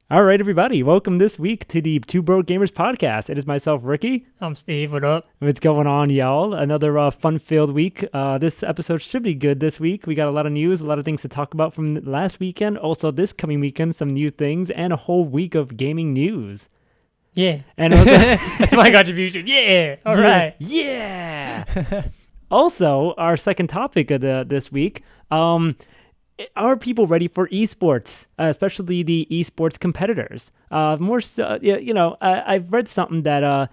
All right, everybody. Welcome this week to the Two Broke Gamers podcast. It is myself, Ricky. I'm Steve. What up? What's going on, y'all? Another fun-filled week. This episode should be good this week. We got a lot of news, a lot of things to talk about from last weekend. Also, this coming weekend, some new things, and a whole week of gaming news. Yeah. And also, That's my contribution. Yeah. All right. Yeah. Also, our second topic of this week, are people ready for esports, especially the esports competitors? More so, I've read something that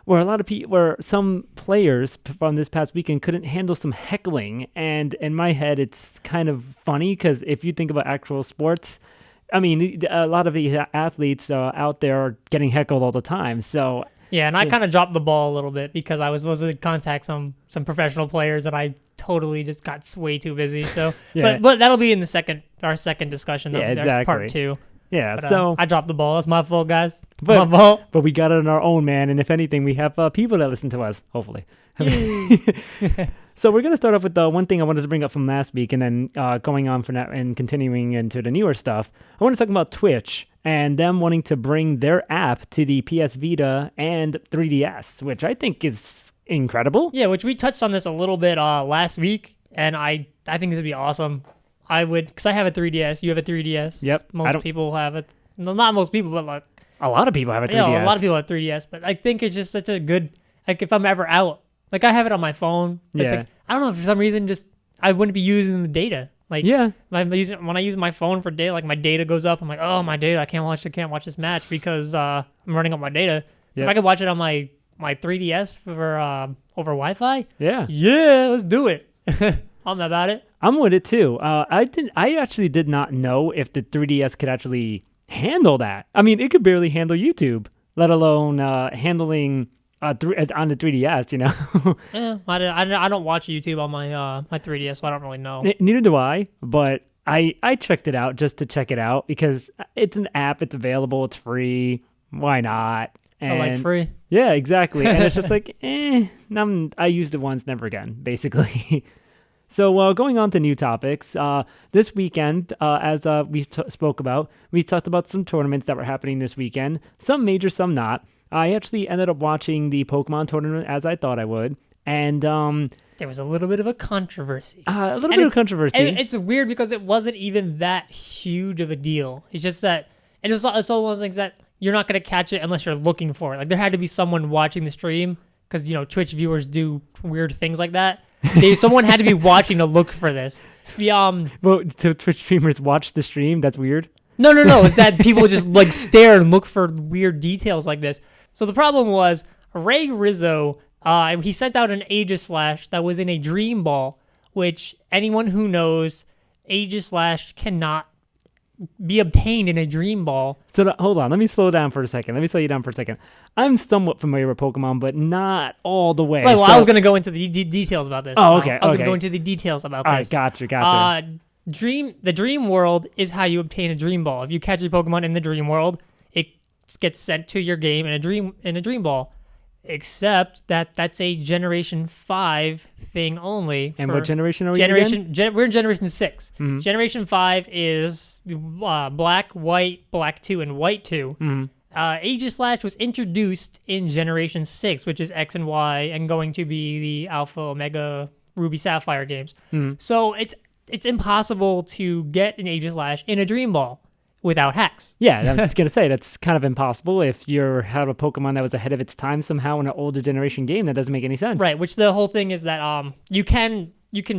where some players from this past weekend couldn't handle some heckling, and in my head, it's kind of funny because if you think about actual sports, I mean, a lot of the athletes out there are getting heckled all the time. So. Yeah, and I kind of dropped the ball a little bit because I was supposed to contact some professional players and I totally just got way too busy. So, Yeah. but that'll be in our second discussion. Yeah, That's exactly. part 2. Yeah, But, so I dropped the ball. That's my fault, guys. But- My fault. but we got it on our own, man. And if anything, we have people that listen to us, hopefully. So we're going to start off with the one thing I wanted to bring up from last week, and then going on from that and continuing into the newer stuff. I want to talk about Twitch and them wanting to bring their app to the PS Vita and 3DS, which I think is incredible. Yeah, which we touched on this a little bit last week, and I think this would be awesome. I would, because I have a 3DS. You have a 3DS. Yep. Most people have it. No, not most people, but like. A lot of people have a 3DS. Yeah, a lot of people have 3DS, but I think it's just such a good, like if I'm ever out, like I have it on my phone. But Yeah. like, I don't know, for some reason, just I wouldn't be using the data. Like Yeah. when I use my phone for data, like my data goes up. I'm like, oh, my data, I can't watch this match because I'm running up my data. Yep. If I could watch it on my 3DS for over Wi-Fi, Yeah. let's do it. I'm about it. I'm with it too. I actually did not know if the 3DS could actually handle that. I mean, it could barely handle YouTube, let alone handling on the 3DS. You know. Yeah, I don't watch YouTube on my my 3DS, so I don't really know. Neither do I. But I checked it out just to check it out because it's an app. It's available. It's free. Why not? I like free. Yeah, exactly. And it's just like, I used it once, never again, basically. So going on to new topics, this weekend, as we spoke about, we talked about some tournaments that were happening this weekend, some major, some not. I actually ended up watching the Pokemon tournament as I thought I would, and There was a little bit of a controversy. a little bit of controversy. And it's weird because it wasn't even that huge of a deal. It's just that, and it's also one of the things that you're not going to catch it unless you're looking for it. Like there had to be someone watching the stream because, Twitch viewers do weird things like that. Someone had to be watching to look for this. Well, so Twitch streamers watch the stream? That's weird. No. It's that people just like stare and look for weird details like this. So the problem was Ray Rizzo, he sent out an Aegislash that was in a Dream Ball, which anyone who knows, Aegislash cannot be obtained in a Dream Ball. So hold on, let me slow down for a second. Let me slow you down for a second. I'm somewhat familiar with Pokemon, but not all the way. Right, well, I was going to go into the details about this. Oh, okay. I was going okay. to go into the details about All this. right, gotcha. The Dream World is how you obtain a Dream Ball. If you catch a Pokemon in the Dream World, it gets sent to your game in a Dream Ball. Except that that's a Generation 5 thing only. And what generation are we in? We're in Generation 6. Mhm. Generation 5 is Black, White, Black 2, and White 2. Mm-hmm. Aegislash was introduced in Generation 6, which is X and Y, and going to be the Alpha, Omega, Ruby, Sapphire games. Mm-hmm. So it's impossible to get an Aegislash in a Dream Ball without hacks. Yeah, I was going to say, that's kind of impossible. If you have a Pokemon that was ahead of its time somehow in an older generation game, that doesn't make any sense. Right, which the whole thing is that you can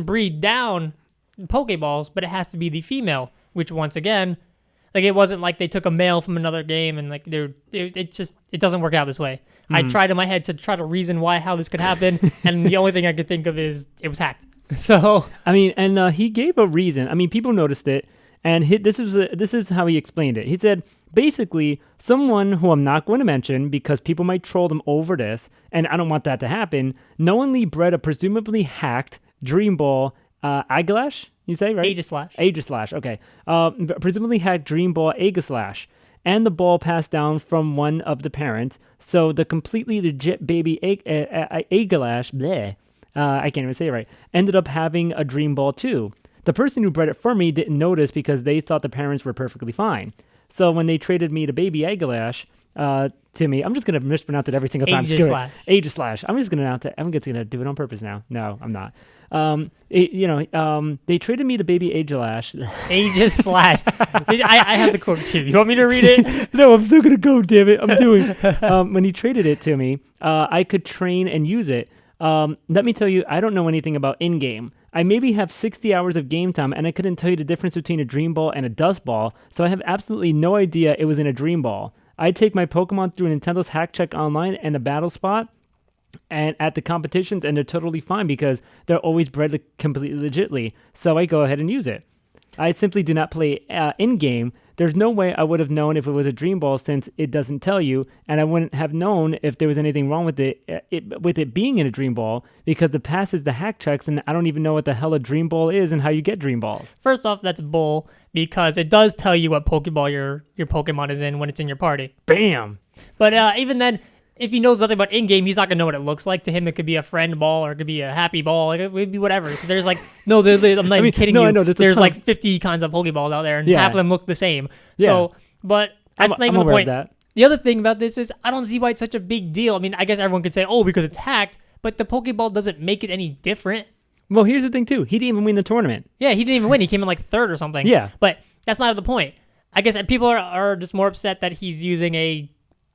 breed down Pokeballs, but it has to be the female, which once again, like it wasn't like they took a male from another game and like it doesn't work out this way. Mm-hmm. I tried in my head to try to reason how this could happen, and the only thing I could think of is it was hacked. So I mean, and he gave a reason. I mean, people noticed it, and this is how he explained it. He said, basically, someone who I'm not going to mention because people might troll them over this, and I don't want that to happen, knowingly bred a presumably hacked Dream Ball Aegislash, you say, right? Aegislash, okay. Presumably hacked Dream Ball Aegislash, and the ball passed down from one of the parents, so the completely legit baby Aegislash, bleh, I can't even say it right, ended up having a Dream Ball too. The person who bred it for me didn't notice because they thought the parents were perfectly fine. So when they traded me to baby Aeglash, to me, I'm just gonna mispronounce it every single time. Aegislash. I'm just gonna do it on purpose now. No, I'm not. They traded me to baby Aeglash. Aegislash. I have the quote too. You want me to read it? No, I'm still gonna go. Damn it, I'm doing. When he traded it to me, I could train and use it. Let me tell you, I don't know anything about in-game. I maybe have 60 hours of game time, and I couldn't tell you the difference between a Dream Ball and a Dust Ball, so I have absolutely no idea it was in a Dream Ball. I take my Pokemon through Nintendo's Hack Check Online and the Battle Spot, and at the competitions, and they're totally fine because they're always bred completely legitly, so I go ahead and use it. I simply do not play in-game. There's no way I would have known if it was a Dream Ball since it doesn't tell you, and I wouldn't have known if there was anything wrong with it being in a Dream Ball because it passes the hack checks, and I don't even know what the hell a Dream Ball is and how you get Dream Balls. First off, that's bull because it does tell you what Pokeball your Pokemon is in when it's in your party. Bam! But even then, if he knows nothing about in-game, he's not going to know what it looks like. To him, it could be a friend ball or it could be a happy ball. Like, it would be whatever. Because there's like, I'm not even kidding you. I know, there's like 50 kinds of Pokeballs out there, and half of them look the same. Yeah. So, but that's not even the point. That. The other thing about this is I don't see why it's such a big deal. I mean, I guess everyone could say, oh, because it's hacked, but the Pokeball doesn't make it any different. Well, here's the thing, too. He didn't even win the tournament. Yeah, he didn't even win. He came in like third or something. Yeah. But that's not the point. I guess people are just more upset that he's using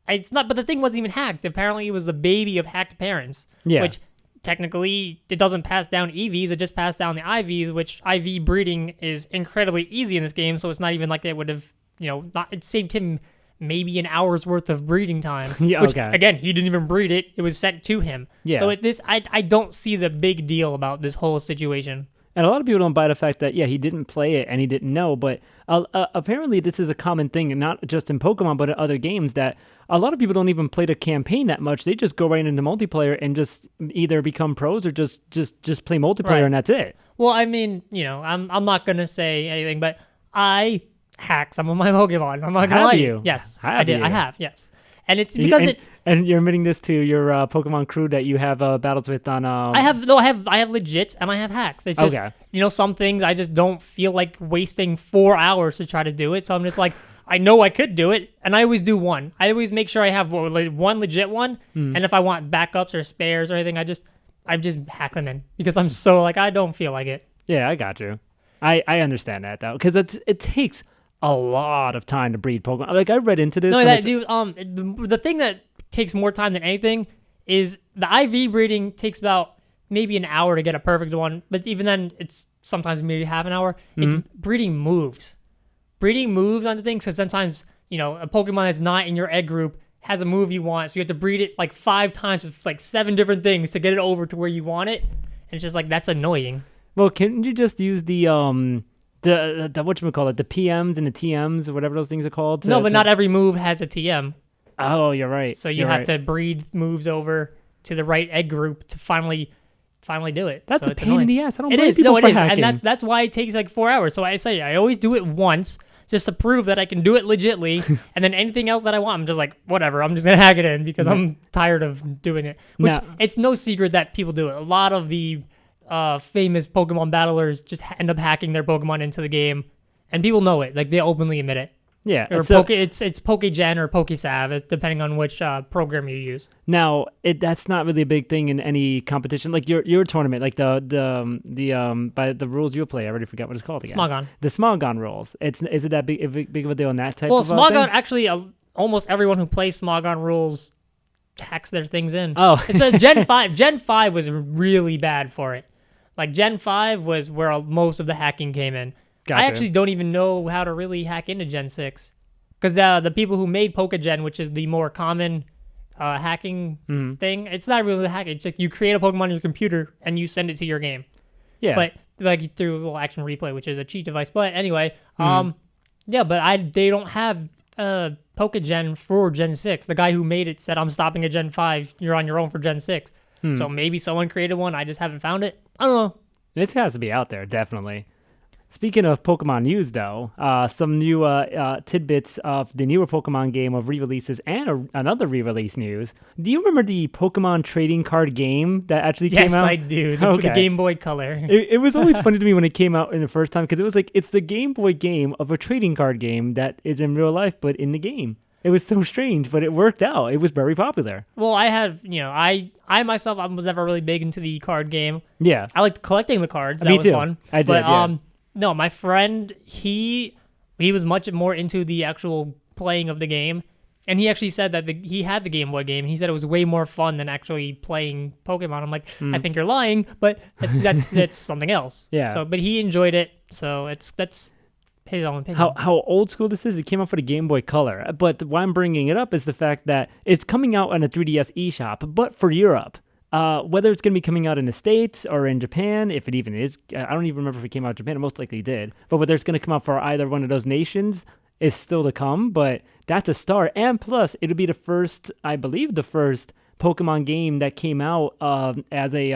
it's not, but the thing wasn't even hacked. Apparently, it was the baby of hacked parents. Yeah. Which technically, it doesn't pass down EVs. It just passed down the IVs, which IV breeding is incredibly easy in this game. So it's not even like they would have, it saved him maybe an hour's worth of breeding time. Yeah, which, okay. Again, he didn't even breed it. It was sent to him. Yeah. So I don't see the big deal about this whole situation. And a lot of people don't buy the fact that, he didn't play it and he didn't know. But apparently this is a common thing, and not just in Pokemon, but in other games, that a lot of people don't even play the campaign that much. They just go right into multiplayer and just either become pros or just play multiplayer, right. And that's it. Well, I mean, I'm not going to say anything, but I hack some of my Pokemon. I'm not going to lie to you. Yes, I did. I have, yes. And it's because and you're admitting this to your Pokemon crew that you have battles with on. I have legits and I have hacks. It's just some things I just don't feel like wasting 4 hours to try to do it. So I'm just like, I know I could do it, and I always do one. I always make sure I have one legit one, and if I want backups or spares or anything, I just hack them in because I'm so like I don't feel like it. Yeah, I got you. I understand that though, because it takes a lot of time to breed Pokemon. Like I read into this. No, the thing that takes more time than anything is the IV breeding takes about maybe an hour to get a perfect one, but even then, it's sometimes maybe half an hour. Mm-hmm. It's breeding moves onto things because sometimes a Pokemon that's not in your egg group has a move you want, so you have to breed it like 5 times with like 7 different things to get it over to where you want it, and it's just like that's annoying. Well, can't you just use the whatchamacallit, the PMs and the TMs or whatever those things are called? No, but not every move has a TM. Oh, you're right. So you have to breed moves over to the right egg group to finally do it. That's so a pain in the ass. I don't blame it is. people No, it for is. hacking. And that's why it takes like 4 hours. So I say I always do it once just to prove that I can do it legitly. And then anything else that I want, I'm just like, whatever. I'm just going to hack it in because I'm tired of doing it. Which it's no secret that people do it. A lot of the famous Pokemon battlers just end up hacking their Pokemon into the game. And people know it. Like, they openly admit it. Yeah. Or it's PokeGen or PokeSav, depending on which program you use. Now, that's not really a big thing in any competition. Like your tournament, like the by the rules you play, I already forgot what it's called again. Smogon. The Smogon rules. Is it that big of a deal in that type of thing? Smogon, actually, almost everyone who plays Smogon rules hacks their things in. Oh. It says Gen 5. Gen 5 was really bad for it. Like, Gen 5 was where most of the hacking came in. Gotcha. I actually don't even know how to really hack into Gen 6. Because the people who made PokeGen, which is the more common hacking thing, it's not really hacking. It's like you create a Pokemon on your computer and you send it to your game. Yeah. But like through Action Replay, which is a cheat device. But anyway, but they don't have PokeGen for Gen 6. The guy who made it said, I'm stopping at Gen 5. You're on your own for Gen 6. So maybe someone created one. I just haven't found it. I don't know. This has to be out there, definitely. Speaking of Pokemon news, though, some new tidbits of the newer Pokemon game of re-releases and another re-release news. Do you remember the Pokemon trading card game that actually came out? Yes, I do. The Game Boy Color. It was always funny to me when it came out in the first time because it was like it's the Game Boy game of a trading card game that is in real life but in the game. It was so strange, but it worked out. It was very popular. Well, I myself, I was never really big into the card game. Yeah. I liked collecting the cards. That Me was too. fun. I did, But, yeah. no, my friend, he was much more into the actual playing of the game. And he actually said that he had the Game Boy game. And he said it was way more fun than actually playing Pokemon. I'm like, I think you're lying, but that's something else. Yeah. So, but he enjoyed it. So that's his own opinion. How old school this is? It came out for the Game Boy Color. But why I'm bringing it up is the fact that it's coming out on a 3DS eShop, but for Europe. Whether it's going to be coming out in the States or in Japan, if it even is, I don't even remember if it came out in Japan. It most likely did. But whether it's going to come out for either one of those nations is still to come. But that's a start. And plus, it'll be the first, I believe, the first Pokemon game that came out as a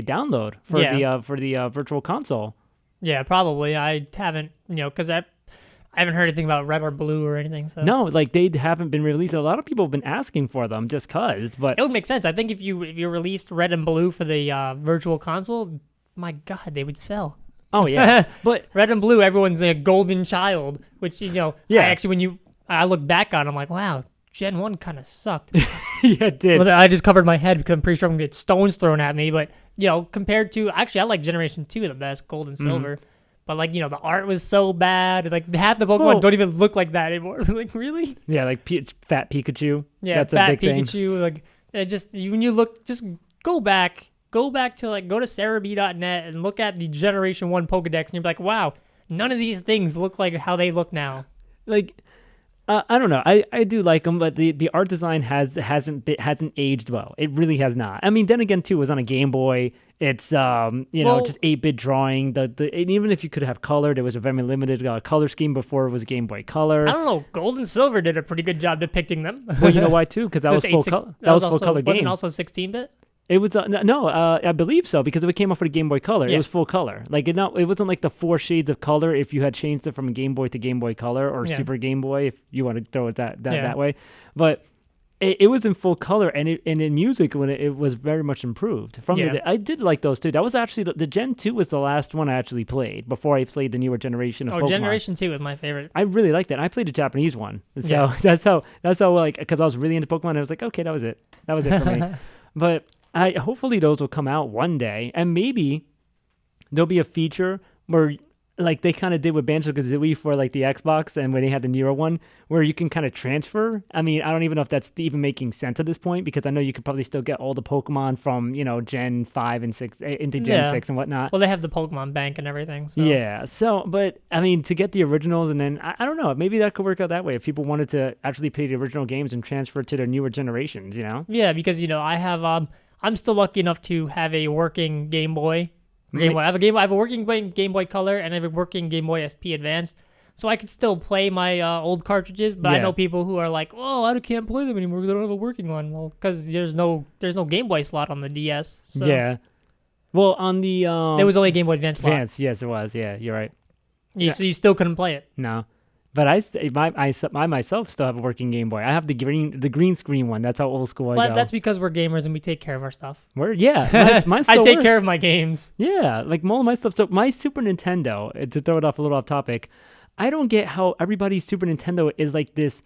download for the Virtual Console. Yeah, probably. I haven't, because I haven't heard anything about Red or Blue or anything. So No, like they haven't been released. A lot of people have been asking for them just cause. But it would make sense. I think if you released Red and Blue for the Virtual Console, my God, they would sell. oh yeah, but Red and Blue, everyone's a golden child, which Yeah. I look back on, I'm like, wow, Gen 1 kind of sucked. yeah, it did. I just covered my head because I'm pretty sure I'm gonna get stones thrown at me. But compared to I like Generation 2 the best, Gold and Silver. But the art was so bad. Like half the Pokemon don't even look like that anymore. Like really? Yeah, like Fat Pikachu. Yeah, that's Fat a big Pikachu. thing. Like it just when you look, just go back to go to Cerebi.net and look at the Generation 1 Pokedex, and you're like, wow, none of these things look like how they look now. Like I don't know. I do like them, but the art design hasn't aged well. It really has not. I mean, then again, too, it was on a Game Boy. It's just 8-bit drawing. And even if you could have color, there was a very limited color scheme before it was Game Boy Color. I don't know. Gold and Silver did a pretty good job depicting them. Well, you know why too? Because that was full color. That was full color game. Wasn't also 16-bit. It was no, I believe so because it came out for the Game Boy Color. Yeah. It was full color. Like it wasn't like the 4 shades of color if you had changed it from Game Boy to Game Boy Color or Super Game Boy if you want to throw it that way. But it was in full color and in music when it was very much improved. I did like those too. That was actually the Gen 2 was the last one I actually played before I played the newer generation of Pokemon. Generation 2 was my favorite. I really liked that. I played the Japanese one, so that's how like because I was really into Pokemon. I was like, okay, that was it for me. But hopefully those will come out one day, and maybe there'll be a feature where, like they kind of did with Banjo-Kazooie for like the Xbox, and when they had the newer one, where you can kind of transfer. I mean, I don't even know if that's even making sense at this point because I know you could probably still get all the Pokemon from Gen 5 and 6 into Gen 6 and whatnot. Well, they have the Pokemon Bank and everything. So. Yeah. So, but I mean, to get the originals, and then I don't know, maybe that could work out that way if people wanted to actually play the original games and transfer to their newer generations. Yeah, because I have I'm still lucky enough to have a working Game Boy. I have a working Game Boy Color and I have a working Game Boy SP Advance, so I can still play my old cartridges. But I know people who are like, "Oh, I can't play them anymore because I don't have a working one." Well, because there's no Game Boy slot on the DS. So. Yeah. Well, on the there was only a Game Boy Advance slot. Yes, it was. Yeah, you're right. So you still couldn't play it. No. But I myself still have a working Game Boy. I have the green screen one. That's how old school I go. That's because we're gamers and we take care of our stuff. Mine still I take works. care of my games. Yeah, like all of my stuff. So my Super Nintendo, to throw it off a little off topic, I don't get how everybody's Super Nintendo is like this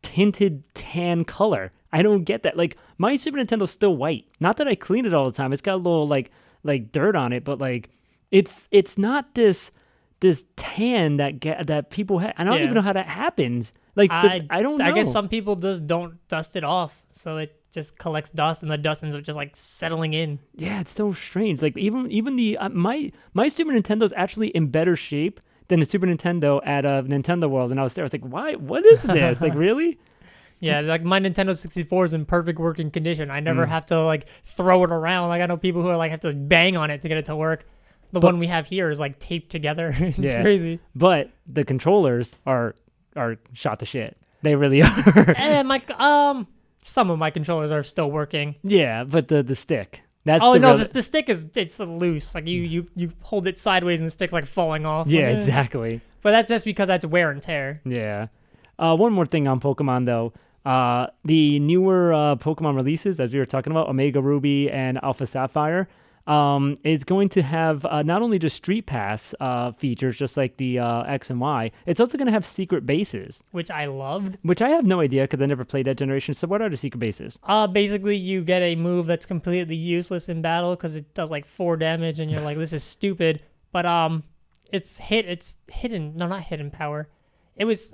tinted tan color. I don't get that. Like my Super Nintendo's still white. Not that I clean it all the time. It's got a little like dirt on it, but like it's not this tan that people have. I don't even know how that happens. Like I don't know. I guess some people just don't dust it off, so it just collects dust, and the dust ends up just like settling in. Yeah, it's so strange. Like even the my Super Nintendo's actually in better shape than the Super Nintendo at Nintendo World, and I was there. I was like, why? What is this? Like really? Yeah, like my Nintendo 64 is in perfect working condition. I never have to like throw it around. Like I know people who are like have to bang on it to get it to work. The one we have here is like taped together. It's crazy. But the controllers are shot to shit. They really are. And some of my controllers are still working. Yeah, but the stick. That's Oh the no, real, the stick it's loose. Like you hold it sideways and the stick's like falling off. yeah, Like, eh. exactly. But that's just because that's wear and tear. Yeah. One more thing on Pokemon though. The newer Pokemon releases, as we were talking about, Omega Ruby and Alpha Sapphire, is going to have not only just Street Pass features, just like the X and Y, it's also going to have secret bases, Which I loved. which I have no idea because I never played that generation. So what are the secret bases? Basically you get a move that's completely useless in battle because it does like 4 damage, and you're like, this is stupid. But it's hidden. No, not hidden power. It was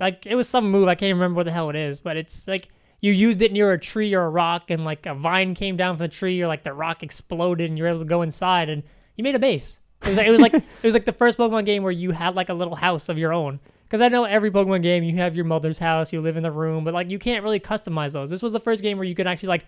some move. I can't remember what the hell it is, but it's like you used it near a tree or a rock, and like a vine came down from the tree, or like the rock exploded, and you're able to go inside, and you made a base. It was like the first Pokemon game where you had like a little house of your own. Because I know every Pokemon game you have your mother's house, you live in the room, but like you can't really customize those. This was the first game where you could actually like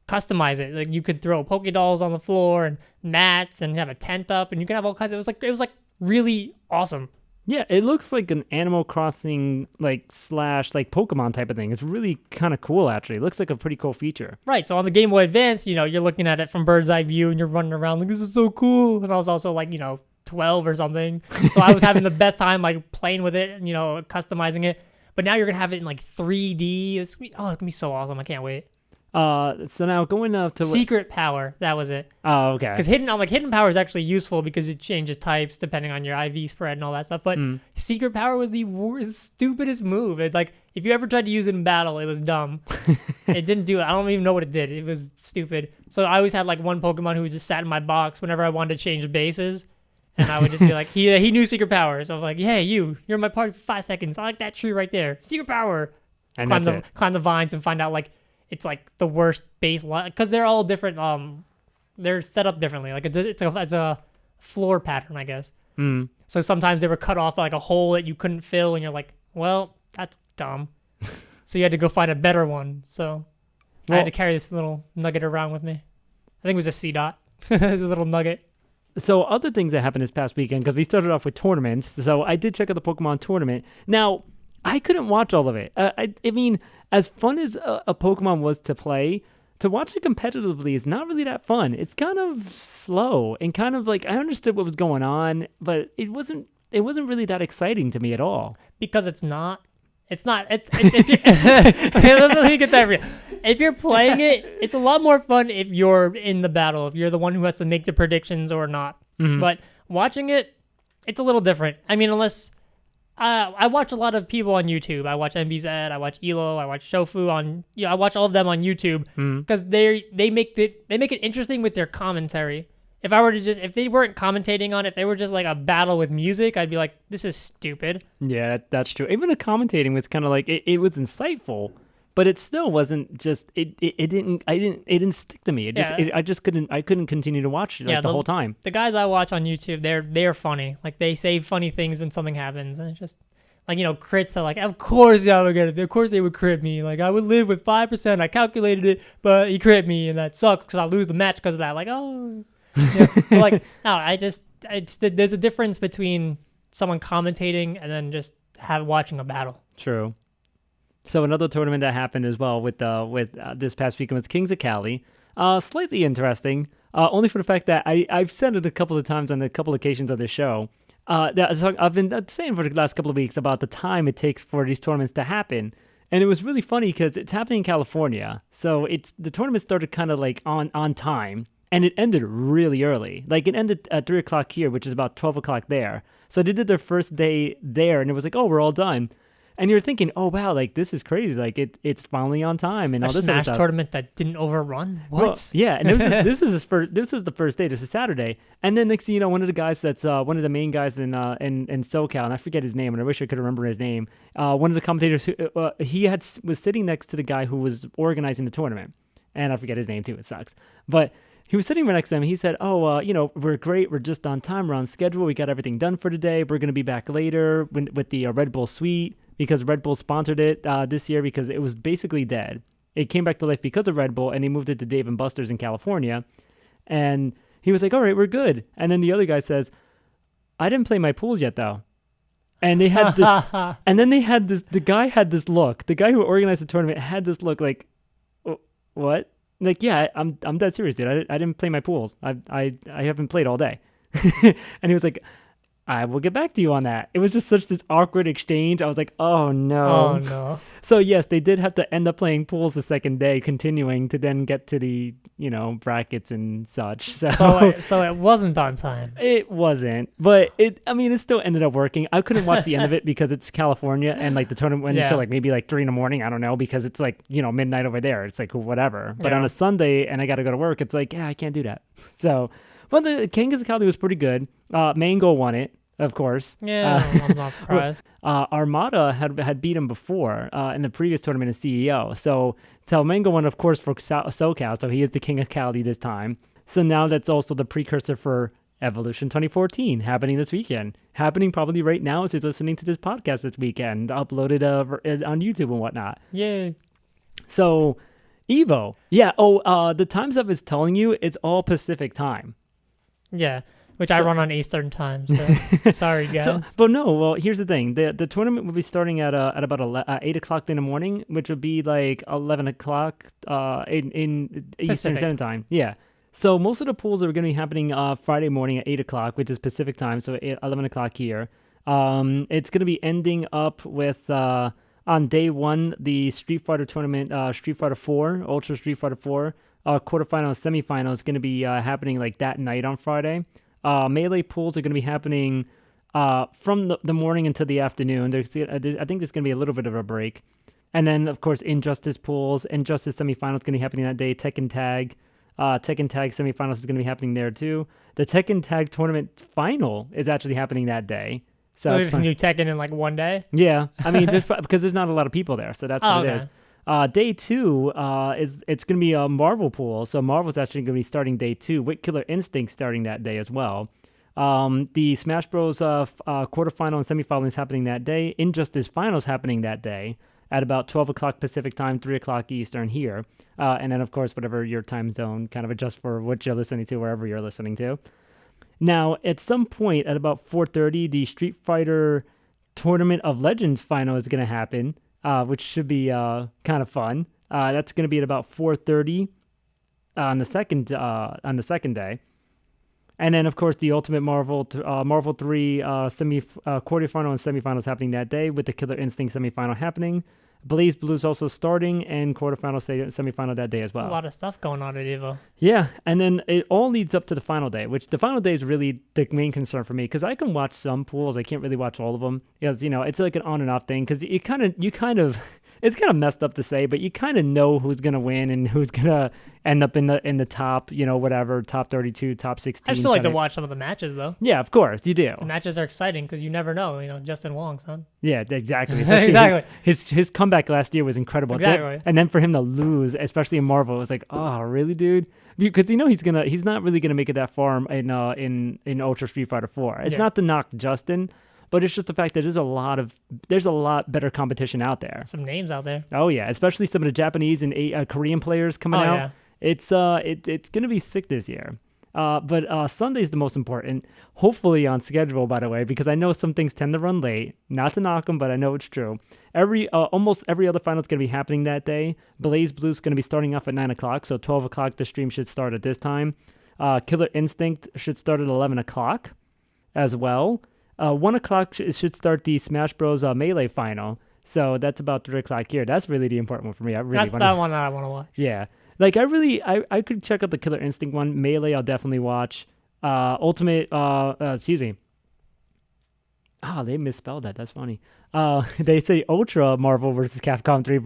customize it. Like you could throw Pokédolls on the floor and mats and have a tent up, and you can have all kinds. It was like really awesome. Yeah, it looks like an Animal Crossing slash Pokemon type of thing. It's really kind of cool actually. It looks like a pretty cool feature. Right. So on the Game Boy Advance, you're looking at it from bird's eye view, and you're running around like, this is so cool. And I was also like, 12 or something. So I was having the best time like playing with it and, customizing it. But now you're going to have it in like 3D. It's going to be so awesome. I can't wait. So now going up to Secret power. That was it. Oh, okay. Because hidden power is actually useful because it changes types depending on your IV spread and all that stuff. But secret power was the stupidest move. It, like if you ever tried to use it in battle, it was dumb. It didn't do it. I don't even know what it did. It was stupid. So I always had like one Pokemon who just sat in my box whenever I wanted to change bases. And I would just be like, he knew secret power. So I'm like, hey, you're in my party for 5 seconds. I like that tree right there. Secret power. And climb the vines and find out like it's like the worst base line because they're all different. They're set up differently. Like it's a floor pattern, I guess. So sometimes they were cut off by like a hole that you couldn't fill, and you're like, well, that's dumb. So you had to go find a better one. So I had to carry this little nugget around with me. I think it was a C dot, the little nugget. So other things that happened this past weekend, because we started off with tournaments. So I did check out the Pokemon tournament. Now, I couldn't watch all of it. I mean, as fun as a Pokemon was to play, to watch it competitively is not really that fun. It's kind of slow and kind of like I understood what was going on, but it wasn't really that exciting to me at all. Because it's not. It's not. If you're, let me get that real. If you're playing it, it's a lot more fun if you're in the battle, if you're the one who has to make the predictions or not. But watching it, it's a little different. I mean, unless I watch a lot of people on YouTube. I watch MBZ, I watch Elo, I watch Shofu on. I watch all of them on YouTube because they make it interesting with their commentary. If they weren't commentating on it, if they were just like a battle with music, I'd be like, this is stupid. Yeah, that's true. Even the commentating was kind of like it was insightful, but it still wasn't just it didn't stick to me. I couldn't continue to watch it the whole time. The guys I watch on YouTube, they're funny. Like they say funny things when something happens, and it's just like crits that like, of course I would get it. Of course they would crit me. Like I would live with 5%. I calculated it, but he crit me, and that sucks because I lose the match because of that. Like oh. Like no, I just there's a difference between someone commentating and then just watching a battle. True. So another tournament that happened as well with this past weekend was Kings of Cali. Slightly interesting, only for the fact that I've said it a couple of times on a couple of occasions on this show. I've been saying for the last couple of weeks about the time it takes for these tournaments to happen. And it was really funny because it's happening in California. So the tournament started kind of like on time. And it ended really early. Like it ended at 3 o'clock here, which is about 12 o'clock there. So they did their first day there, and it was like, oh, we're all done. And you're thinking, oh wow, like this is crazy. Like it's finally on time and all this Smash stuff. tournament that didn't overrun. What? Well, yeah, and this is the first day. This is Saturday, and then next thing you know, one of the guys that's one of the main guys in SoCal, and I forget his name, and I wish I could remember his name. One of the commentators, was sitting next to the guy who was organizing the tournament, and I forget his name too. It sucks, but. He was sitting right next to him. He said, we're great. We're just on time. We're on schedule. We got everything done for today. We're going to be back later with the Red Bull Suite because Red Bull sponsored it this year because it was basically dead. It came back to life because of Red Bull, and they moved it to Dave & Buster's in California. And he was like, all right, we're good. And then the other guy says, I didn't play my pools yet, though. And they had this, and then they had this, the guy had this look. The guy who organized the tournament had this look like, what? Like, yeah, I'm dead serious, dude. I didn't play my pools. I haven't played all day. And he was like, I will get back to you on that. It was just such this awkward exchange. I was like, oh no. Oh no. So yes, they did have to end up playing pools the second day, continuing to then get to the, brackets and such. So it wasn't on time. It wasn't, but it still ended up working. I couldn't watch the end of it because it's California and like the tournament went until like maybe like 3 a.m. I don't know, because it's like, midnight over there. It's like whatever. But on a Sunday and I got to go to work, it's like, yeah, I can't do that. So, but the King of the Cali was pretty good. Mango won it. Of course. Yeah, I'm not surprised. Armada had beat him before in the previous tournament as CEO. So Mango won, of course, for SoCal. So he is the King of Cali this time. So now that's also the precursor for Evolution 2014 happening this weekend. Happening probably right now as he's listening to this podcast this weekend, uploaded on YouTube and whatnot. Yay. So Evo. Yeah. Oh, the time stuff is telling you it's all Pacific time. Yeah. Which I run on Eastern time, so sorry, guys. But no, well, here's the thing. The tournament will be starting at about 8 o'clock in the morning, which would be like 11 o'clock in Eastern Standard Time. Yeah. So most of the pools are going to be happening Friday morning at 8 o'clock, which is Pacific time, so 11 o'clock here. It's going to be ending up with, on day one, the Street Fighter tournament, Street Fighter 4, Ultra Street Fighter 4, quarterfinal and semifinal is going to be happening like that night on Friday. Melee pools are going to be happening from the morning until the afternoon. I think there's going to be a little bit of a break. And then, of course, Injustice pools. Injustice semifinals is going to be happening that day. Tekken Tag semifinals is going to be happening there, too. The Tekken Tag tournament final is actually happening that day. So there's a new Tekken in like one day? Yeah. I mean, because there's not a lot of people there, so that's what it is. Day 2 it's going to be a Marvel pool. So Marvel's actually going to be starting day 2 with Killer Instinct starting that day as well. The Smash Bros. Quarterfinal and semifinal is happening that day. Injustice finals happening that day at about 12 o'clock Pacific time, 3 o'clock Eastern here. And then, of course, whatever your time zone kind of adjusts for what you're listening to, wherever you're listening to. Now, at some point at about 4:30, the Street Fighter Tournament of Legends final is going to happen. Which should be kind of fun. That's going to be at about 4:30 on the second day, and then of course the Ultimate Marvel 3 quarterfinal and semifinals happening that day with the Killer Instinct semifinal happening. Blaze Blue's also starting and quarterfinal semifinal that day as well. A lot of stuff going on at Evo. Yeah, and then it all leads up to the final day, which the final day is really the main concern for me because I can watch some pools. I can't really watch all of them because, it's like an on and off thing because you kind of it's kind of messed up to say, but you kind of know who's going to win and who's going to end up in the top, whatever, top 32, top 16. I still like to watch some of the matches, though. Yeah, of course, you do. The matches are exciting because you never know, Justin Wong, son. Yeah, exactly. Exactly. His comeback last year was incredible. Exactly. And then for him to lose, especially in Marvel, it was like, oh, really, dude? Because he's not really gonna make it that far in Ultra Street Fighter 4. It's not to knock Justin, but it's just the fact that there's a lot better competition out there. Some names out there. Oh yeah, especially some of the Japanese and Korean players coming out. Yeah. It's gonna be sick this year. But Sunday's the most important. Hopefully on schedule, by the way, because I know some things tend to run late. Not to knock them, but I know it's true. Almost every other final is going to be happening that day. Blaze Blue's going to be starting off at 9 o'clock, so 12 o'clock the stream should start at this time. Killer Instinct should start at 11 o'clock as well. 1 o'clock should start the Smash Bros. Melee final. So that's about 3 o'clock here. That's really the important one for me. That's that one that I want to watch. Yeah. Like, I could check out the Killer Instinct one. Melee, I'll definitely watch. Ultimate, excuse me. Oh, they misspelled that. That's funny. They say Ultra Marvel versus Capcom 3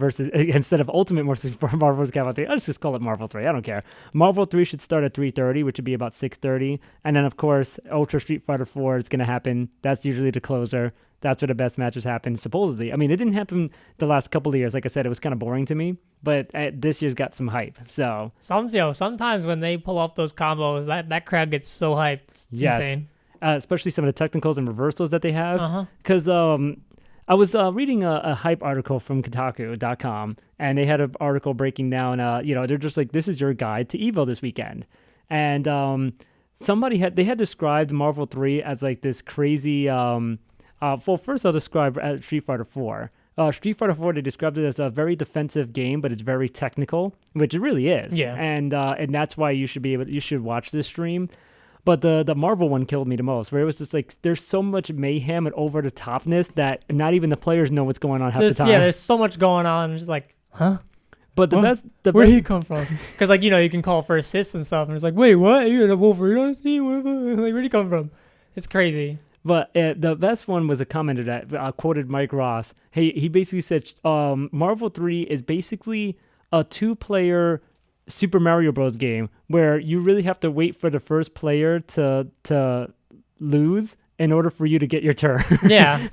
instead of Ultimate versus Marvel versus Capcom 3. I'll just call it Marvel 3. I don't care. Marvel 3 should start at 3:30, which would be about 6:30. And then, of course, Ultra Street Fighter 4 is going to happen. That's usually the closer. That's where the best matches happen, supposedly. I mean, it didn't happen the last couple of years. Like I said, it was kind of boring to me. But this year's got some hype. So sometimes when they pull off those combos, that crowd gets so hyped. It's insane. Especially some of the technicals and reversals that they have. Because I was reading a hype article from Kotaku.com, and they had an article breaking down, they're just like, this is your guide to Evo this weekend. And they had described Marvel 3 as like this crazy, first I'll describe Street Fighter 4. Street Fighter 4, they described it as a very defensive game, but it's very technical, which it really is. Yeah. And that's why you should watch this stream. But the Marvel one killed me the most, where it was just like there's so much mayhem and over the topness that not even the players know what's going on half the time. Yeah, there's so much going on. I'm just like, huh? But where did he come from? Because like you can call for assists and stuff, and it's like, wait, what? You in a Wolverine on this team? Like, where'd he come from? It's crazy. But the best one was a commenter that quoted Mike Ross. He basically said Marvel 3 is basically a 2-player Super Mario Bros. Game where you really have to wait for the first player to lose in order for you to get your turn. Yeah.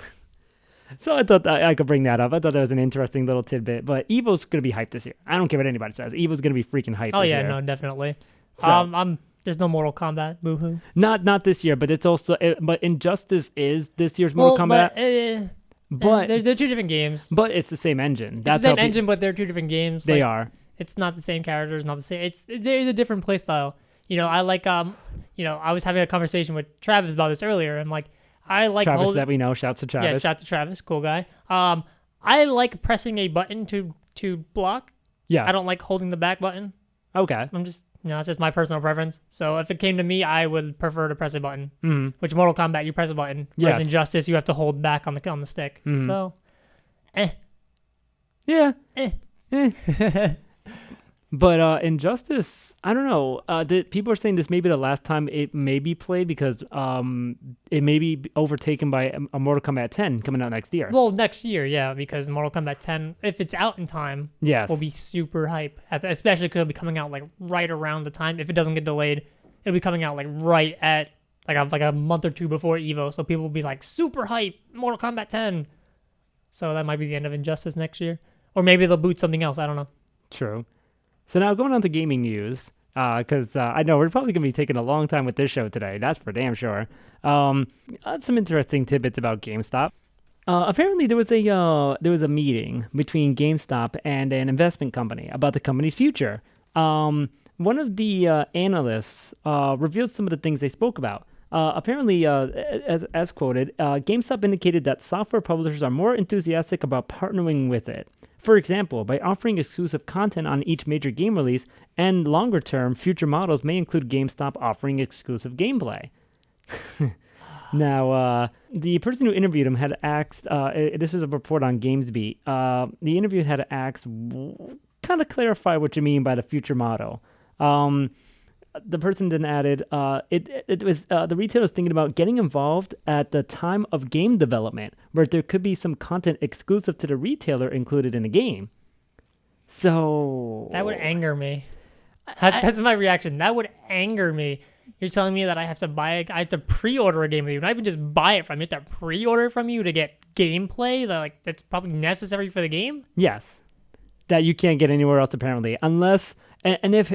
So I thought I could bring that up. I thought that was an interesting little tidbit. But Evo's going to be hyped this year. I don't care what anybody says. Evo's going to be freaking hyped this year. Oh, yeah, no, definitely. So, there's no Mortal Kombat. Boo-hoo. Not this year, but it's also... but Injustice is this year's Mortal Kombat. But they're two different games. But it's the same engine. It's the same engine, but they're two different games. They are. It's not the same characters, not the same. There's a different play style. I like I was having a conversation with Travis about this earlier. I'm like, I like Travis that we know. Shouts to Travis. Yeah, shout to Travis, cool guy. I like pressing a button to block. Yes. I don't like holding the back button. Okay. It's just my personal preference. So if it came to me, I would prefer to press a button. Mm-hmm. Which Mortal Kombat, you press a button. Yes. Whereas Injustice, you have to hold back on the stick. Mm-hmm. So, Yeah. But Injustice, I don't know. People are saying this may be the last time it may be played because it may be overtaken by a Mortal Kombat 10 coming out next year. Well, next year, yeah, because Mortal Kombat 10, if it's out in time, yes, will be super hype. Especially because it'll be coming out like right around the time. If it doesn't get delayed, it'll be coming out like right at like a month or two before Evo. So people will be like super hype, Mortal Kombat 10. So that might be the end of Injustice next year, or maybe they'll boot something else. I don't know. True. So now going on to gaming news, because I know we're probably going to be taking a long time with this show today. That's for damn sure. Some interesting tidbits about GameStop. Apparently, there was a meeting between GameStop and an investment company about the company's future. One of the analysts revealed some of the things they spoke about. Apparently, as quoted, GameStop indicated that software publishers are more enthusiastic about partnering with it. For example, by offering exclusive content on each major game release, and longer term, future models may include GameStop offering exclusive gameplay. Now, the person who interviewed him had asked, this is a report on GamesBeat, the interview had asked, kind of clarify what you mean by the future model. The person then added, it was the retailer's thinking about getting involved at the time of game development, where there could be some content exclusive to the retailer included in the game. So that would anger me. That's my reaction. That would anger me. You're telling me that I have to pre-order a game with you, not even just buy it from you. I have to pre-order from you to get gameplay that's probably necessary for the game. Yes, that you can't get anywhere else apparently, unless. And if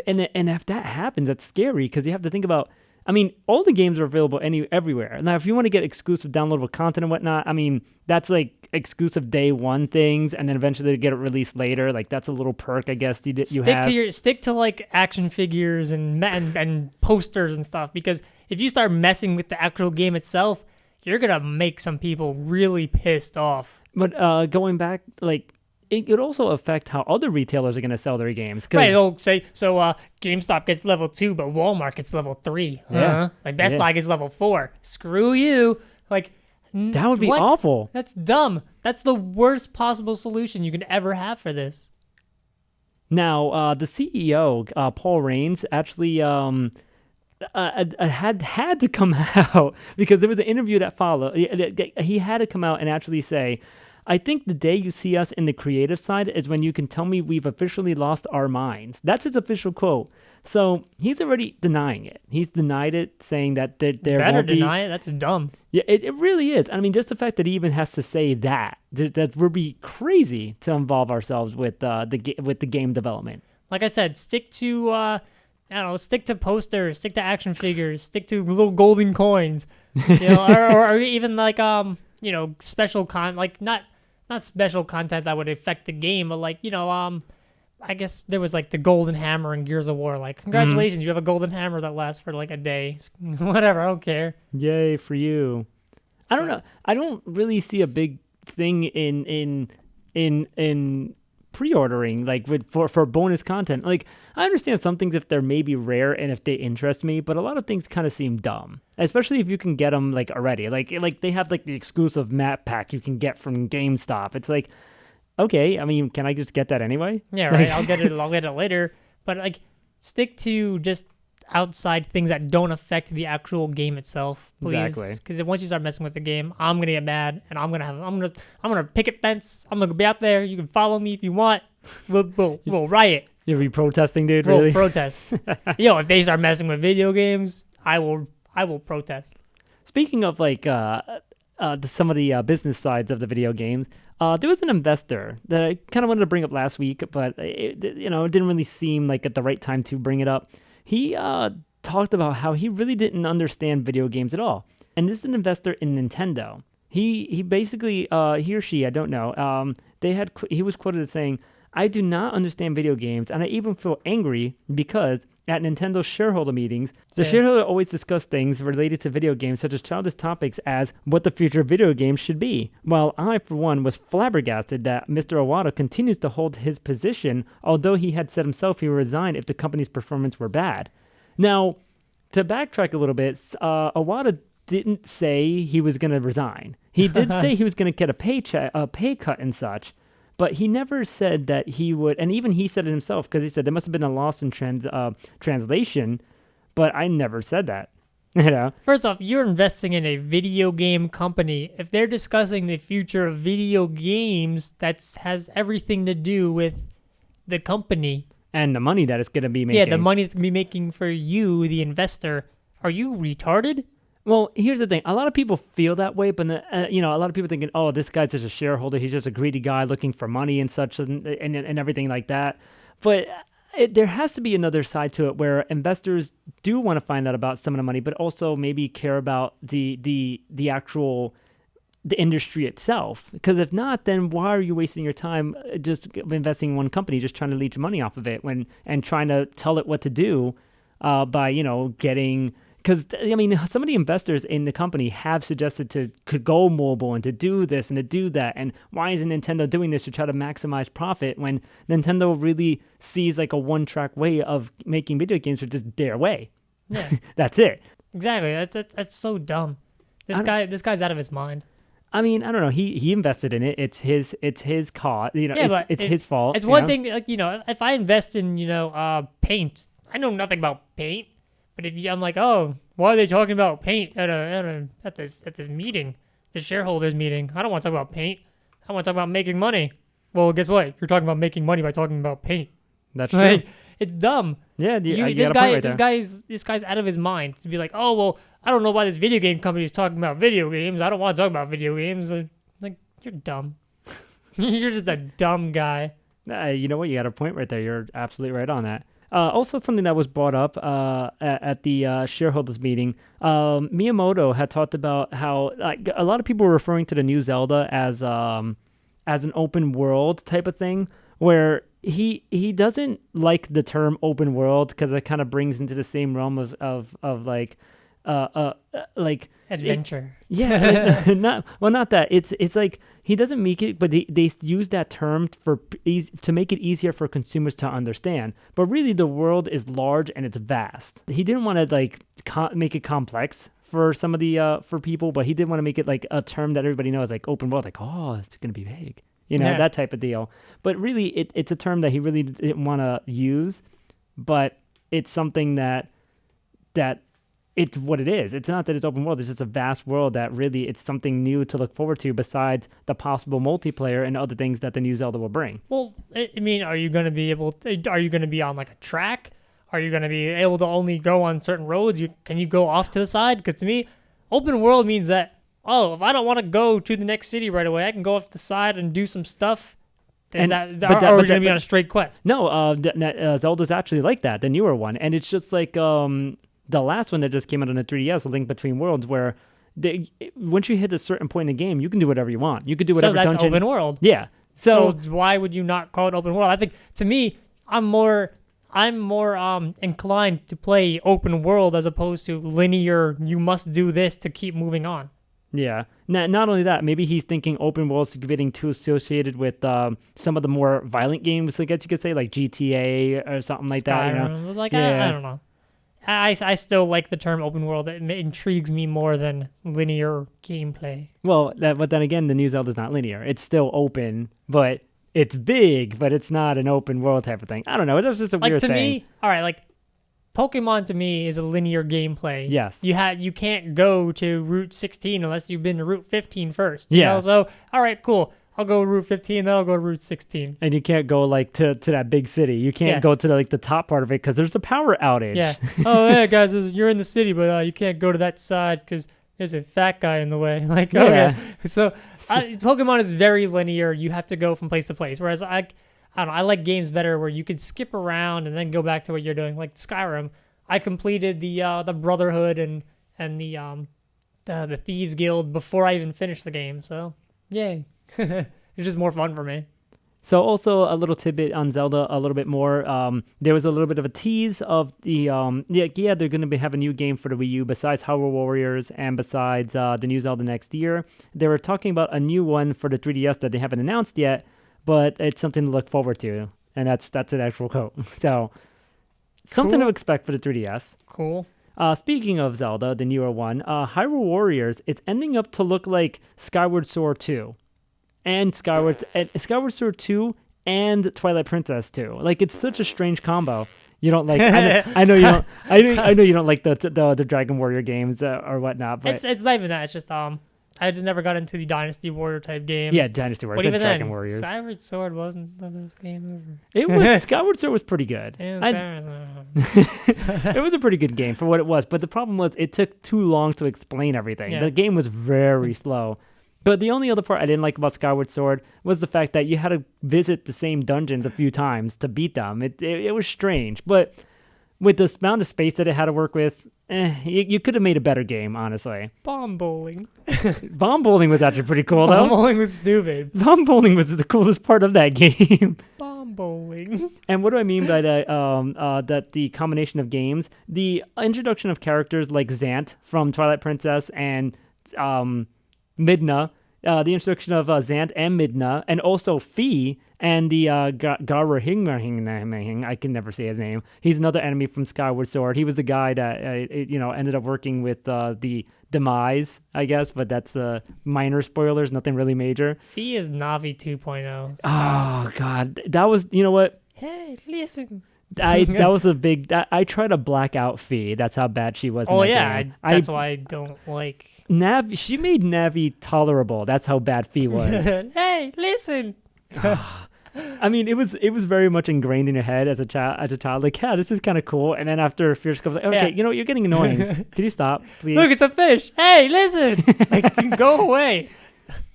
that happens, that's scary because you have to think about. I mean, all the games are available everywhere. Now, if you want to get exclusive downloadable content and whatnot, I mean, that's like exclusive day one things, and then eventually they get it released later. Like that's a little perk, I guess. Stick to like action figures and posters and stuff, because if you start messing with the actual game itself, you're gonna make some people really pissed off. But going back, like. It could also affect how other retailers are going to sell their games. Right, it'll say, GameStop gets level 2, but Walmart gets level 3. Yeah. Like Best Buy gets level 4. Screw you. Like, that would be awful. That's dumb. That's the worst possible solution you can ever have for this. Now, the CEO, Paul Raines, actually had to come out because there was an interview that followed. He had to come out and actually say, I think the day you see us in the creative side is when you can tell me we've officially lost our minds. That's his official quote. So he's already denying it. He's denied it, saying that there better won't be... deny it. That's dumb. Yeah, it really is. I mean, just the fact that he even has to say that would be crazy to involve ourselves with the game development. Like I said, stick to stick to posters, stick to action figures, stick to little golden coins, or even like special not special content that would affect the game, but I guess there was like the golden hammer in Gears of War. Like, congratulations, you have a golden hammer that lasts for like a day. Whatever, I don't care. Yay for you. I don't know. I don't really see a big thing in in pre-ordering, like for bonus content. Like, I understand some things if they're maybe rare and if they interest me, but a lot of things kind of seem dumb, especially if you can get them like already. Like they have like the exclusive map pack you can get from GameStop. It's like, okay, I mean, can I just get that anyway? Yeah, right. I'll get it later. But like, stick to just outside things that don't affect the actual game itself, please. Exactly. Because once you start messing with the game, I'm gonna get mad, and I'm gonna picket fence. I'm gonna be out there. You can follow me if you want. We'll riot. You'll be protesting, dude. We'll Really? protest. Yo, if they start messing with video games, I will protest. Speaking of like some of the business sides of the video games, there was an investor that I kind of wanted to bring up last week, but it didn't really seem like at the right time to bring it up. He talked about how he really didn't understand video games at all. And this is an investor in Nintendo. He basically, he or she, I don't know, he was quoted as saying, "I do not understand video games, and I even feel angry because at Nintendo shareholder meetings, the shareholder always discuss things related to video games, such as childish topics as what the future of video games should be. While I, for one, was flabbergasted that Mr. Iwata continues to hold his position, although he had said himself he would resign if the company's performance were bad." Now, to backtrack a little bit, Iwata didn't say he was going to resign. He did say he was going to get a pay cut and such. But he never said that he would, and even he said it himself, because he said there must have been a loss in translation, but I never said that. First off, you're investing in a video game company. If they're discussing the future of video games, that has everything to do with the company. And the money that it's going to be making. Yeah, the money it's going to be making for you, the investor. Are you retarded? Well, here's the thing. A lot of people feel that way, but a lot of people thinking, "Oh, this guy's just a shareholder. He's just a greedy guy looking for money and such, and everything like that." But there has to be another side to it where investors do want to find out about some of the money, but also maybe care about the actual the industry itself. Because if not, then why are you wasting your time just investing in one company, just trying to leech money off of it and trying to tell it what to do by getting. Because, I mean, some of the investors in the company have suggested could go mobile and to do this and to do that. And why isn't Nintendo doing this to try to maximize profit when Nintendo really sees like a one-track way of making video games, which is their way? Yeah. That's it. Exactly. That's so dumb. This guy's out of his mind. I mean, I don't know. He invested in it. It's his cause. It's his fault. It's one thing, like, if I invest in, paint, I know nothing about paint. But I'm like, oh, why are they talking about paint at this meeting, the shareholders meeting? I don't want to talk about paint. I want to talk about making money. Well, guess what? You're talking about making money by talking about paint. That's true. It's dumb. Yeah, this guy's out of his mind to be like, oh well, I don't know why this video game company is talking about video games. I don't want to talk about video games. Like, you're dumb. You're just a dumb guy. You know what? You got a point right there. You're absolutely right on that. Also, something that was brought up at the shareholders meeting, Miymoto had talked about how a lot of people were referring to the new Zelda as an open world type of thing, where he doesn't like the term open world because it kind of brings into the same realm of like adventure. Not that. It's like he doesn't make it, but they use that term to make it easier for consumers to understand. But really, the world is large and it's vast. He didn't want to make it complex for some of the for people, but he did want to make it like a term that everybody knows, like open world, like, oh, it's gonna be big, that type of deal. But really, it's a term that he really didn't want to use, but it's something that it's what it is. It's not that it's open world. It's just a vast world that really it's something new to look forward to besides the possible multiplayer and other things that the new Zelda will bring. Well, I mean, are you going to be on like a track? Are you going to be able to only go on certain roads? Can you go off to the side? Because to me, open world means that, if I don't want to go to the next city right away, I can go off to the side and do some stuff. Are we going to be on a straight quest? No, Zelda's actually like that, the newer one. And it's just like... the last one that just came out on the 3DS, A Link Between Worlds, where once you hit a certain point in the game, you can do whatever you want. You could do whatever dungeon. So that's dungeon. open world. Yeah. So why would you not call it open world? I think, to me, I'm more inclined to play open world as opposed to linear, you must do this to keep moving on. Yeah. Not only that, maybe he's thinking open worlds getting too associated with some of the more violent games, I guess you could say, like GTA or something like that. You know? Skyrim. Like, I don't know. I still like the term open world. It intrigues me more than linear gameplay. Well, but then again, the new Zelda's not linear. It's still open, but it's big, but it's not an open world type of thing. I don't know. It was just a weird thing. Like, to me, all right, like, Pokemon to me is a linear gameplay. Yes. You can't go to Route 16 unless you've been to Route 15 first. Yeah. You know? So, all right, cool. I'll go to Route 15, then I'll go to Route 16. And you can't go like to that big city. You can't go to the top part of it because there's a power outage. Yeah. Oh, yeah, guys, you're in the city, but you can't go to that side because there's a fat guy in the way. Like, okay. So, Pokemon is very linear. You have to go from place to place. Whereas I don't know, I like games better where you could skip around and then go back to what you're doing. Like Skyrim, I completed the Brotherhood and the Thieves Guild before I even finished the game. So, yay. It's just more fun for me. So also a little tidbit on Zelda, a little bit more. There was a little bit of a tease of the they're going to have a new game for the Wii U besides Hyrule Warriors and besides the new Zelda next year. They were talking about a new one for the 3DS that they haven't announced yet, but it's something to look forward to, and that's an actual quote. So something to expect for the 3DS. Cool. Speaking of Zelda, the newer one, Hyrule Warriors, it's ending up to look like Skyward Sword 2. And Skyward Sword 2 and Twilight Princess 2. Like, it's such a strange combo. You don't like. I know you don't. I know you don't like the Dragon Warrior games or whatnot. But it's not even that. It's just I just never got into the Dynasty Warrior type games. Yeah, Dynasty Warriors. But even Dragon then, Warriors. Skyward Sword wasn't the best game ever. It was. Skyward Sword was pretty good. It It was a pretty good game for what it was. But the problem was it took too long to explain everything. Yeah. The game was very slow. But the only other part I didn't like about Skyward Sword was the fact that you had to visit the same dungeons a few times to beat them. It was strange. But with the amount of space that it had to work with, you could have made a better game, honestly. Bomb bowling. Bomb bowling was actually pretty cool, though. Bomb bowling was stupid. Bomb bowling was the coolest part of that game. Bomb bowling. And what do I mean by that? That the combination of games, the introduction of characters like Zant from Twilight Princess and Midna, the introduction of Zant and Midna, and also Fee and the Garahing, I can never say his name. He's another enemy from Skyward Sword. He was the guy that ended up working with the Demise, I guess, but that's minor spoilers, nothing really major. Fee is Navi 2.0. Oh God, that was, you know what? Hey, listen. That was a big. I tried to black out Fee. That's how bad she was. That's why I don't like Navi. She made Navi tolerable. That's how bad Fee was. Hey, listen. I mean, it was very much ingrained in your head as a child. Like, yeah, this is kind of cool. And then after a few years, like, okay, you know what? You're getting annoying. Can you stop, please? Look, it's a fish. Hey, listen. Like, go away.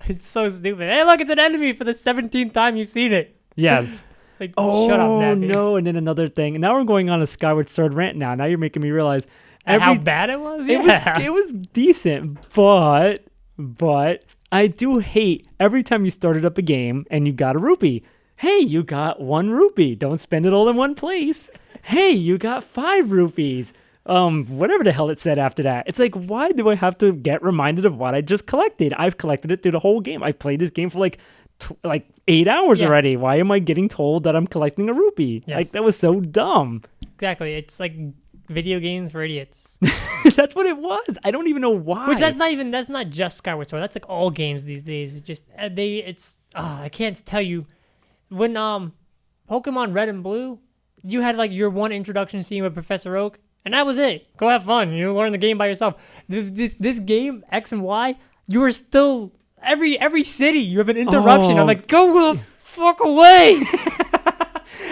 It's so stupid. Hey, look, it's an enemy for the 17th time you've seen it. Yes. Like, shut up, Navi. No, and then another thing. Now we're going on a Skyward Sword rant now. Now you're making me realize how bad it was? It was decent, but I do hate every time you started up a game and you got a rupee. Hey, you got 1 rupee. Don't spend it all in one place. Hey, you got 5 rupees. Whatever the hell it said after that. It's like, why do I have to get reminded of what I just collected? I've collected it through the whole game. I've played this game for like 8 hours already. Why am I getting told that I'm collecting a rupee? Yes. Like, that was so dumb. Exactly. It's like video games for idiots. That's what it was. I don't even know why. Which that's not just Skyward Sword. That's like all games these days. It's just I can't tell you when Pokemon Red and Blue, you had like your one introduction scene with Professor Oak, and that was it. Go have fun. You learn the game by yourself. This game X and Y, you are still every city you have an interruption. I'm like, go the fuck away.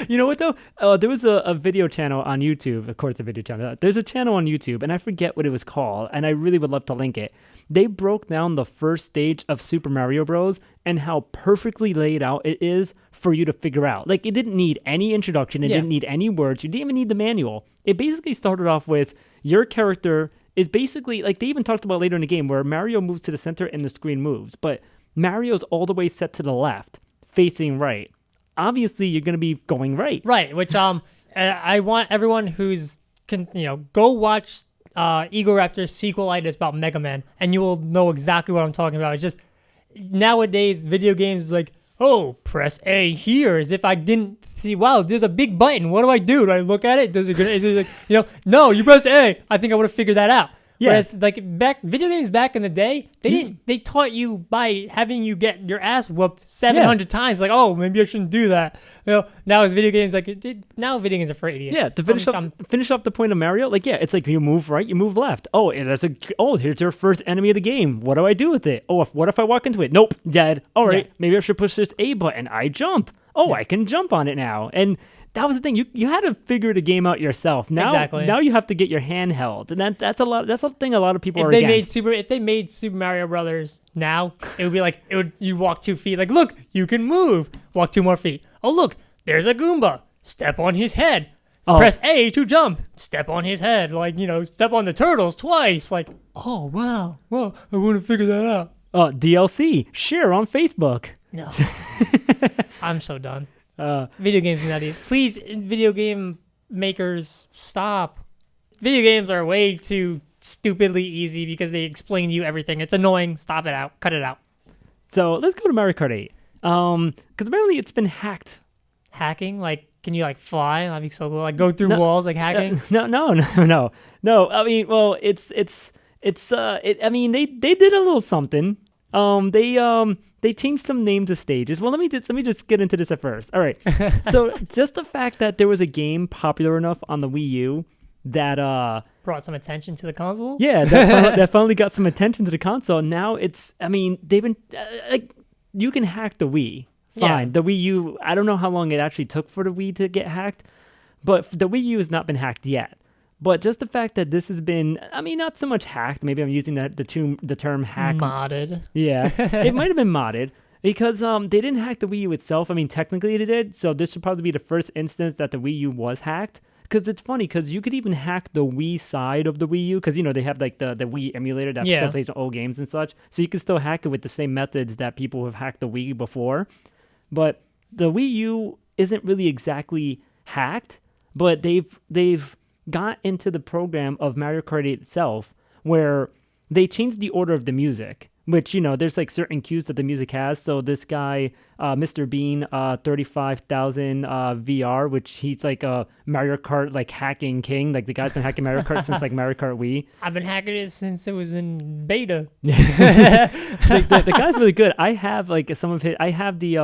You know what, though? There was a video channel on YouTube. Of course, a video channel. There's a channel on YouTube, and I forget what it was called, and I really would love to link it. They broke down the first stage of Super Mario Bros. And how perfectly laid out it is for you to figure out. Like, it didn't need any introduction. It didn't need any words. You didn't even need the manual. It basically started off with your character is basically, like they even talked about later in the game, where Mario moves to the center and the screen moves. But Mario's all the way set to the left, facing right. Obviously, you're going to be going right. Right, which I want everyone who's go watch Egoraptor sequelitis about Mega Man, and you will know exactly what I'm talking about. It's just nowadays video games is like, oh, press A here, as if I didn't see. Wow, there's a big button. What do I do? Do I look at it? Is it like, no, you press A. I think I would have figured that out. Yeah. Whereas like video games back in the day, they taught you by having you get your ass whooped 700 times. Like, oh, maybe I shouldn't do that. Now it's video games now video games are for idiots. Yeah, to finish off the point of Mario, like it's like you move right, you move left. Oh, here's your first enemy of the game. What do I do with it? Oh, what if I walk into it? Nope, dead. All right, maybe I should push this A button. I jump. Oh, I can jump on it now. And that was the thing. You had to figure the game out yourself. Now you have to get your hand held, and that's a thing a lot of people are against. If they made Super Mario Brothers now, it would be like you walk 2 feet. Like, look, you can move. Walk 2 more feet. Oh, look, there's a Goomba. Step on his head. Press A to jump. Step on his head. Like, step on the turtles twice. Like, oh wow, well, I want to figure that out. DLC share on Facebook. No, I'm so done. Video games nutties. Please, video game makers, stop. Video games are way too stupidly easy because they explain to you everything. It's annoying. Stop it out. Cut it out. So let's go to Mario Kart 8. Because apparently it's been hacked. Hacking? Like, can you fly? That'd be so cool. Like go through walls like hacking? No. I mean, well, I mean, they did a little something. They changed some names of stages. Well, let me just get into this at first. All right. So just the fact that there was a game popular enough on the Wii U that brought some attention to the console. Yeah, that finally got some attention to the console. Now they've been you can hack the Wii. Fine. Yeah. The Wii U, I don't know how long it actually took for the Wii to get hacked, but the Wii U has not been hacked yet. But just the fact that this has been, not so much hacked. Maybe I'm using the term hack. Modded. Yeah, it might have been modded because they didn't hack the Wii U itself. I mean, technically they did. So this should probably be the first instance that the Wii U was hacked. Because it's funny, because you could even hack the Wii side of the Wii U. Because, they have like the Wii emulator that still plays old games and such. So you can still hack it with the same methods that people have hacked the Wii before. But the Wii U isn't really exactly hacked, but they've got into the program of Mario Kart 8 itself, where they changed the order of the music, which, there's like certain cues that the music has. So this guy, Mr. Bean, 35,000 VR, which he's like a Mario Kart like hacking king. Like the guy's been hacking Mario Kart since like Mario Kart Wii. I've been hacking it since it was in beta. the guy's really good. I have like some of his. I have the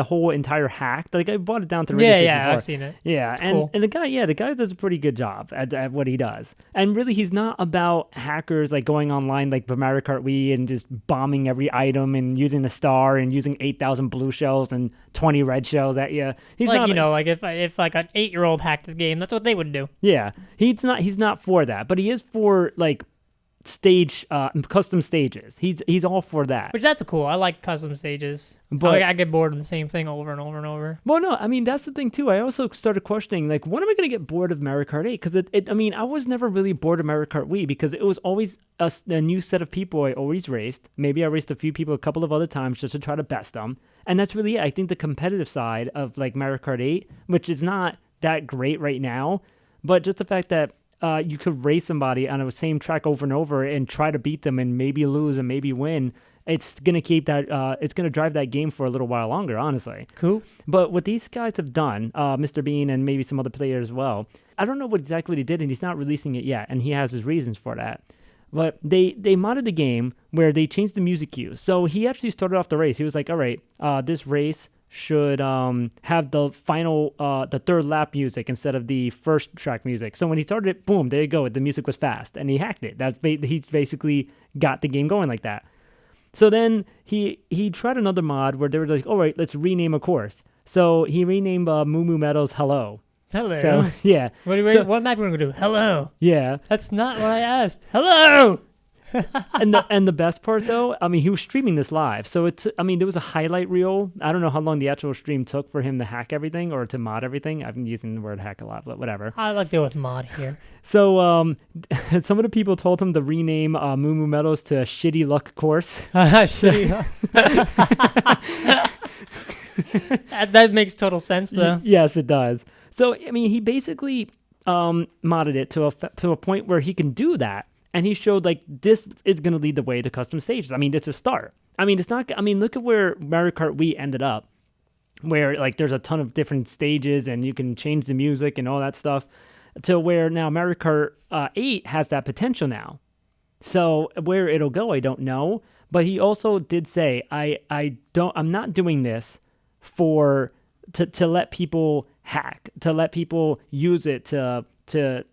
whole entire hack. Like I bought it down to radio station before. I've seen it. Yeah, it's and cool. And the guy does a pretty good job at what he does. And really, he's not about hackers like going online like the Mario Kart Wii and just bombing every item and using the star and using 8,000 blue shells and 20 red shells at you. He's like, not, like if like an 8-year-old hacked this game, that's what they would do. Yeah, he's not for that, but he is for like custom stages. He's all for that. Which that's cool. I like custom stages. But I get bored of the same thing over and over and over. Well, no, that's the thing too. I also started questioning like, when am I going to get bored of Mario Kart 8? Because I was never really bored of Mario Kart Wii because it was always a new set of people I always raced. Maybe I raced a few people a couple of other times just to try to best them, and that's really it. I think the competitive side of like Mario Kart 8, which is not that great right now, but just the fact that you could race somebody on the same track over and over and try to beat them and maybe lose and maybe win. It's gonna keep that. It's gonna drive that game for a little while longer, honestly. Cool. But what these guys have done, Mr. Bean and maybe some other players as well, I don't know what exactly they did, and he's not releasing it yet, and he has his reasons for that. But they modded the game where they changed the music cues. So he actually started off the race. He was like, all right, this race should have the final, the third lap music instead of the first track music. So when he started it, boom, there you go. The music was fast, and he hacked it. He's basically got the game going like that. So then he tried another mod where they were like, all right, let's rename a course. So he renamed Moo Moo Meadows Hello. Hello. So, yeah. What map are we going to do? Hello. Yeah. That's not what I asked. Hello. and the best part though, he was streaming this live, so there was a highlight reel. I don't know how long the actual stream took for him to hack everything or to mod everything. I've been using the word hack a lot, but whatever. I like to deal with mod here. So some of the people told him to rename Moo Moo Meadows to Shitty Luck Course. Shitty Luck. That makes total sense though. Yes, it does. So he basically modded it to a point where he can do that, and he showed like this is going to lead the way to custom stages. I mean, it's a start. I mean, it's not. I mean, look at where Mario Kart Wii ended up, where like there's a ton of different stages and you can change the music and all that stuff, to where now Mario Kart 8 has that potential now. So where it'll go, I don't know. But he also did say, I'm not doing this to let people hack, to let people use it to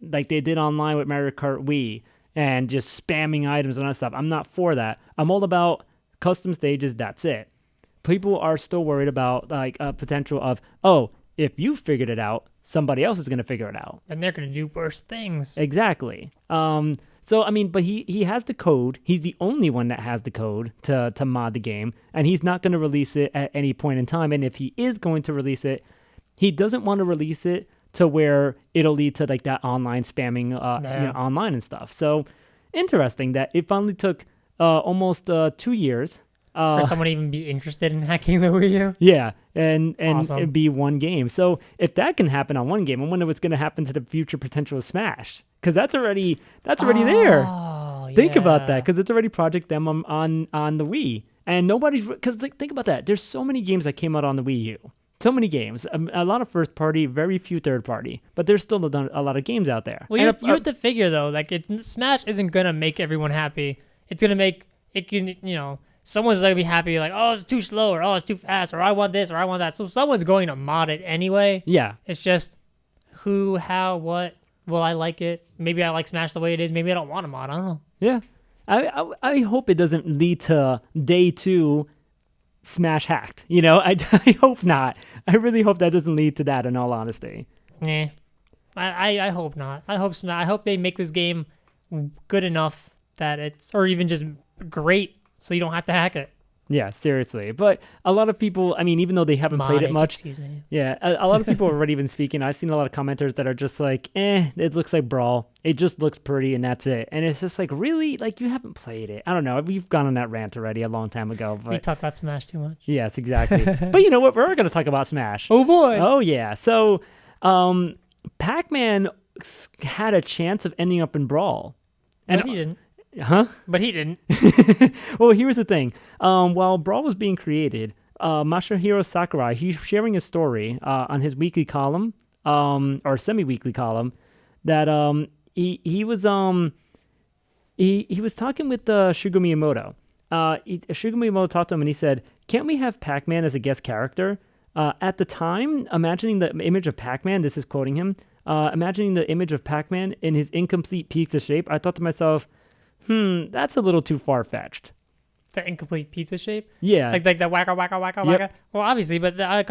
like they did online with Mario Kart Wii and just spamming items and all that stuff. I'm not for that. I'm all about custom stages. That's it. People are still worried about like a potential of, oh, if you figured it out, somebody else is going to figure it out. And they're going to do worse things. Exactly. So, I mean, but he has the code. He's the only one that has the code to mod the game, and he's not going to release it at any point in time. And if he is going to release it, he doesn't want to release it to where it'll lead to like that online spamming online and stuff. So, interesting that it finally took almost 2 years. For someone to even be interested in hacking the Wii U? Yeah, and Awesome. it'd be one game. So if that can happen on one game, I wonder what's going to happen to the future potential of Smash, because that's already there. Think about that, because it's already Project M on the Wii, and nobody's because think about that. There's so many games that came out on the Wii U, so many games, a lot of first party, very few third party, but there's still a lot of games out there. Well, you have to figure though, like Smash isn't gonna make everyone happy. It's gonna make it can someone's going to be happy, like, oh, it's too slow, or oh, it's too fast, or I want this, or I want that. So someone's going to mod it anyway. Yeah. It's just who, how, what. Will I like it? Maybe I like Smash the way it is. Maybe I don't want to mod. I don't know. Yeah. I hope it doesn't lead to day 2 Smash hacked. I hope not. I really hope that doesn't lead to that, in all honesty. Nah. I hope not. I hope they make this game good enough that it's, or even just great, so you don't have to hack it. Yeah, seriously. But a lot of people, I mean, even though they haven't played it much, excuse me. Yeah, a lot of people have already been speaking. I've seen a lot of commenters that are just like, it looks like Brawl. It just looks pretty, and that's it. And it's just like, really? Like, you haven't played it. I don't know. We've gone on that rant already a long time ago. But We talk about Smash too much. Yes, exactly. But you know what? We're going to talk about Smash. Oh, boy. Oh, yeah. So, Pac-Man had a chance of ending up in Brawl. But he didn't. Huh? But he didn't. Well, here's the thing. While Brawl was being created, Masahiro Sakurai, he's sharing a story on his weekly column, or semi-weekly column, that he was talking with Shugo Miymoto. Shugo Miymoto talked to him and he said, "Can't we have Pac-Man as a guest character?" At the time, imagining the image of Pac-Man, this is quoting him, imagining the image of Pac-Man in his incomplete pizza shape, I thought to myself, that's a little too far-fetched. The incomplete pizza shape? Yeah. Like that wacka, wacka, wacka, Yep. wacka? Well, obviously, but that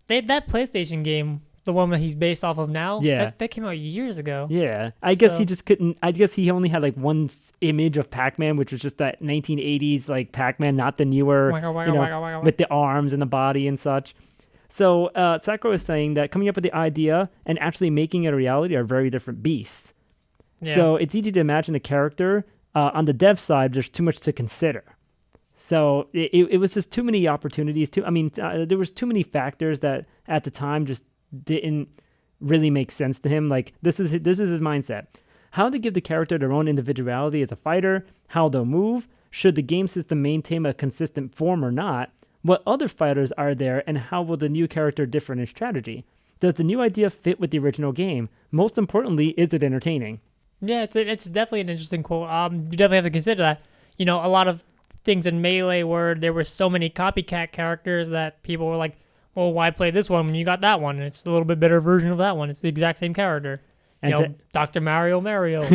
PlayStation game, the one that he's based off of now, Yeah. that came out years ago. Yeah. I guess he just couldn't, I guess he only had like one image of Pac-Man, which was just that 1980s like Pac-Man, not the newer, Wacka, wacka, wacka, wacka, wacka. with the arms and the body and such. So Sakurai is saying that coming up with the idea and actually making it a reality are very different beasts. Yeah. So it's easy to imagine the character. On the dev side, there's too much to consider. So it was just too many opportunities. There was too many factors that at the time just didn't really make sense to him. Like this is his mindset: how to give the character their own individuality as a fighter, how they'll move, should the game system maintain a consistent form or not, what other fighters are there, and how will the new character differ in strategy? Does the new idea fit with the original game? Most importantly, is it entertaining? Yeah, it's definitely an interesting quote. You definitely have to consider that. A lot of things in Melee where there were so many copycat characters that people were like, well, why play this one when you got that one? It's a little bit better version of that one. It's the exact same character. And Dr. Mario,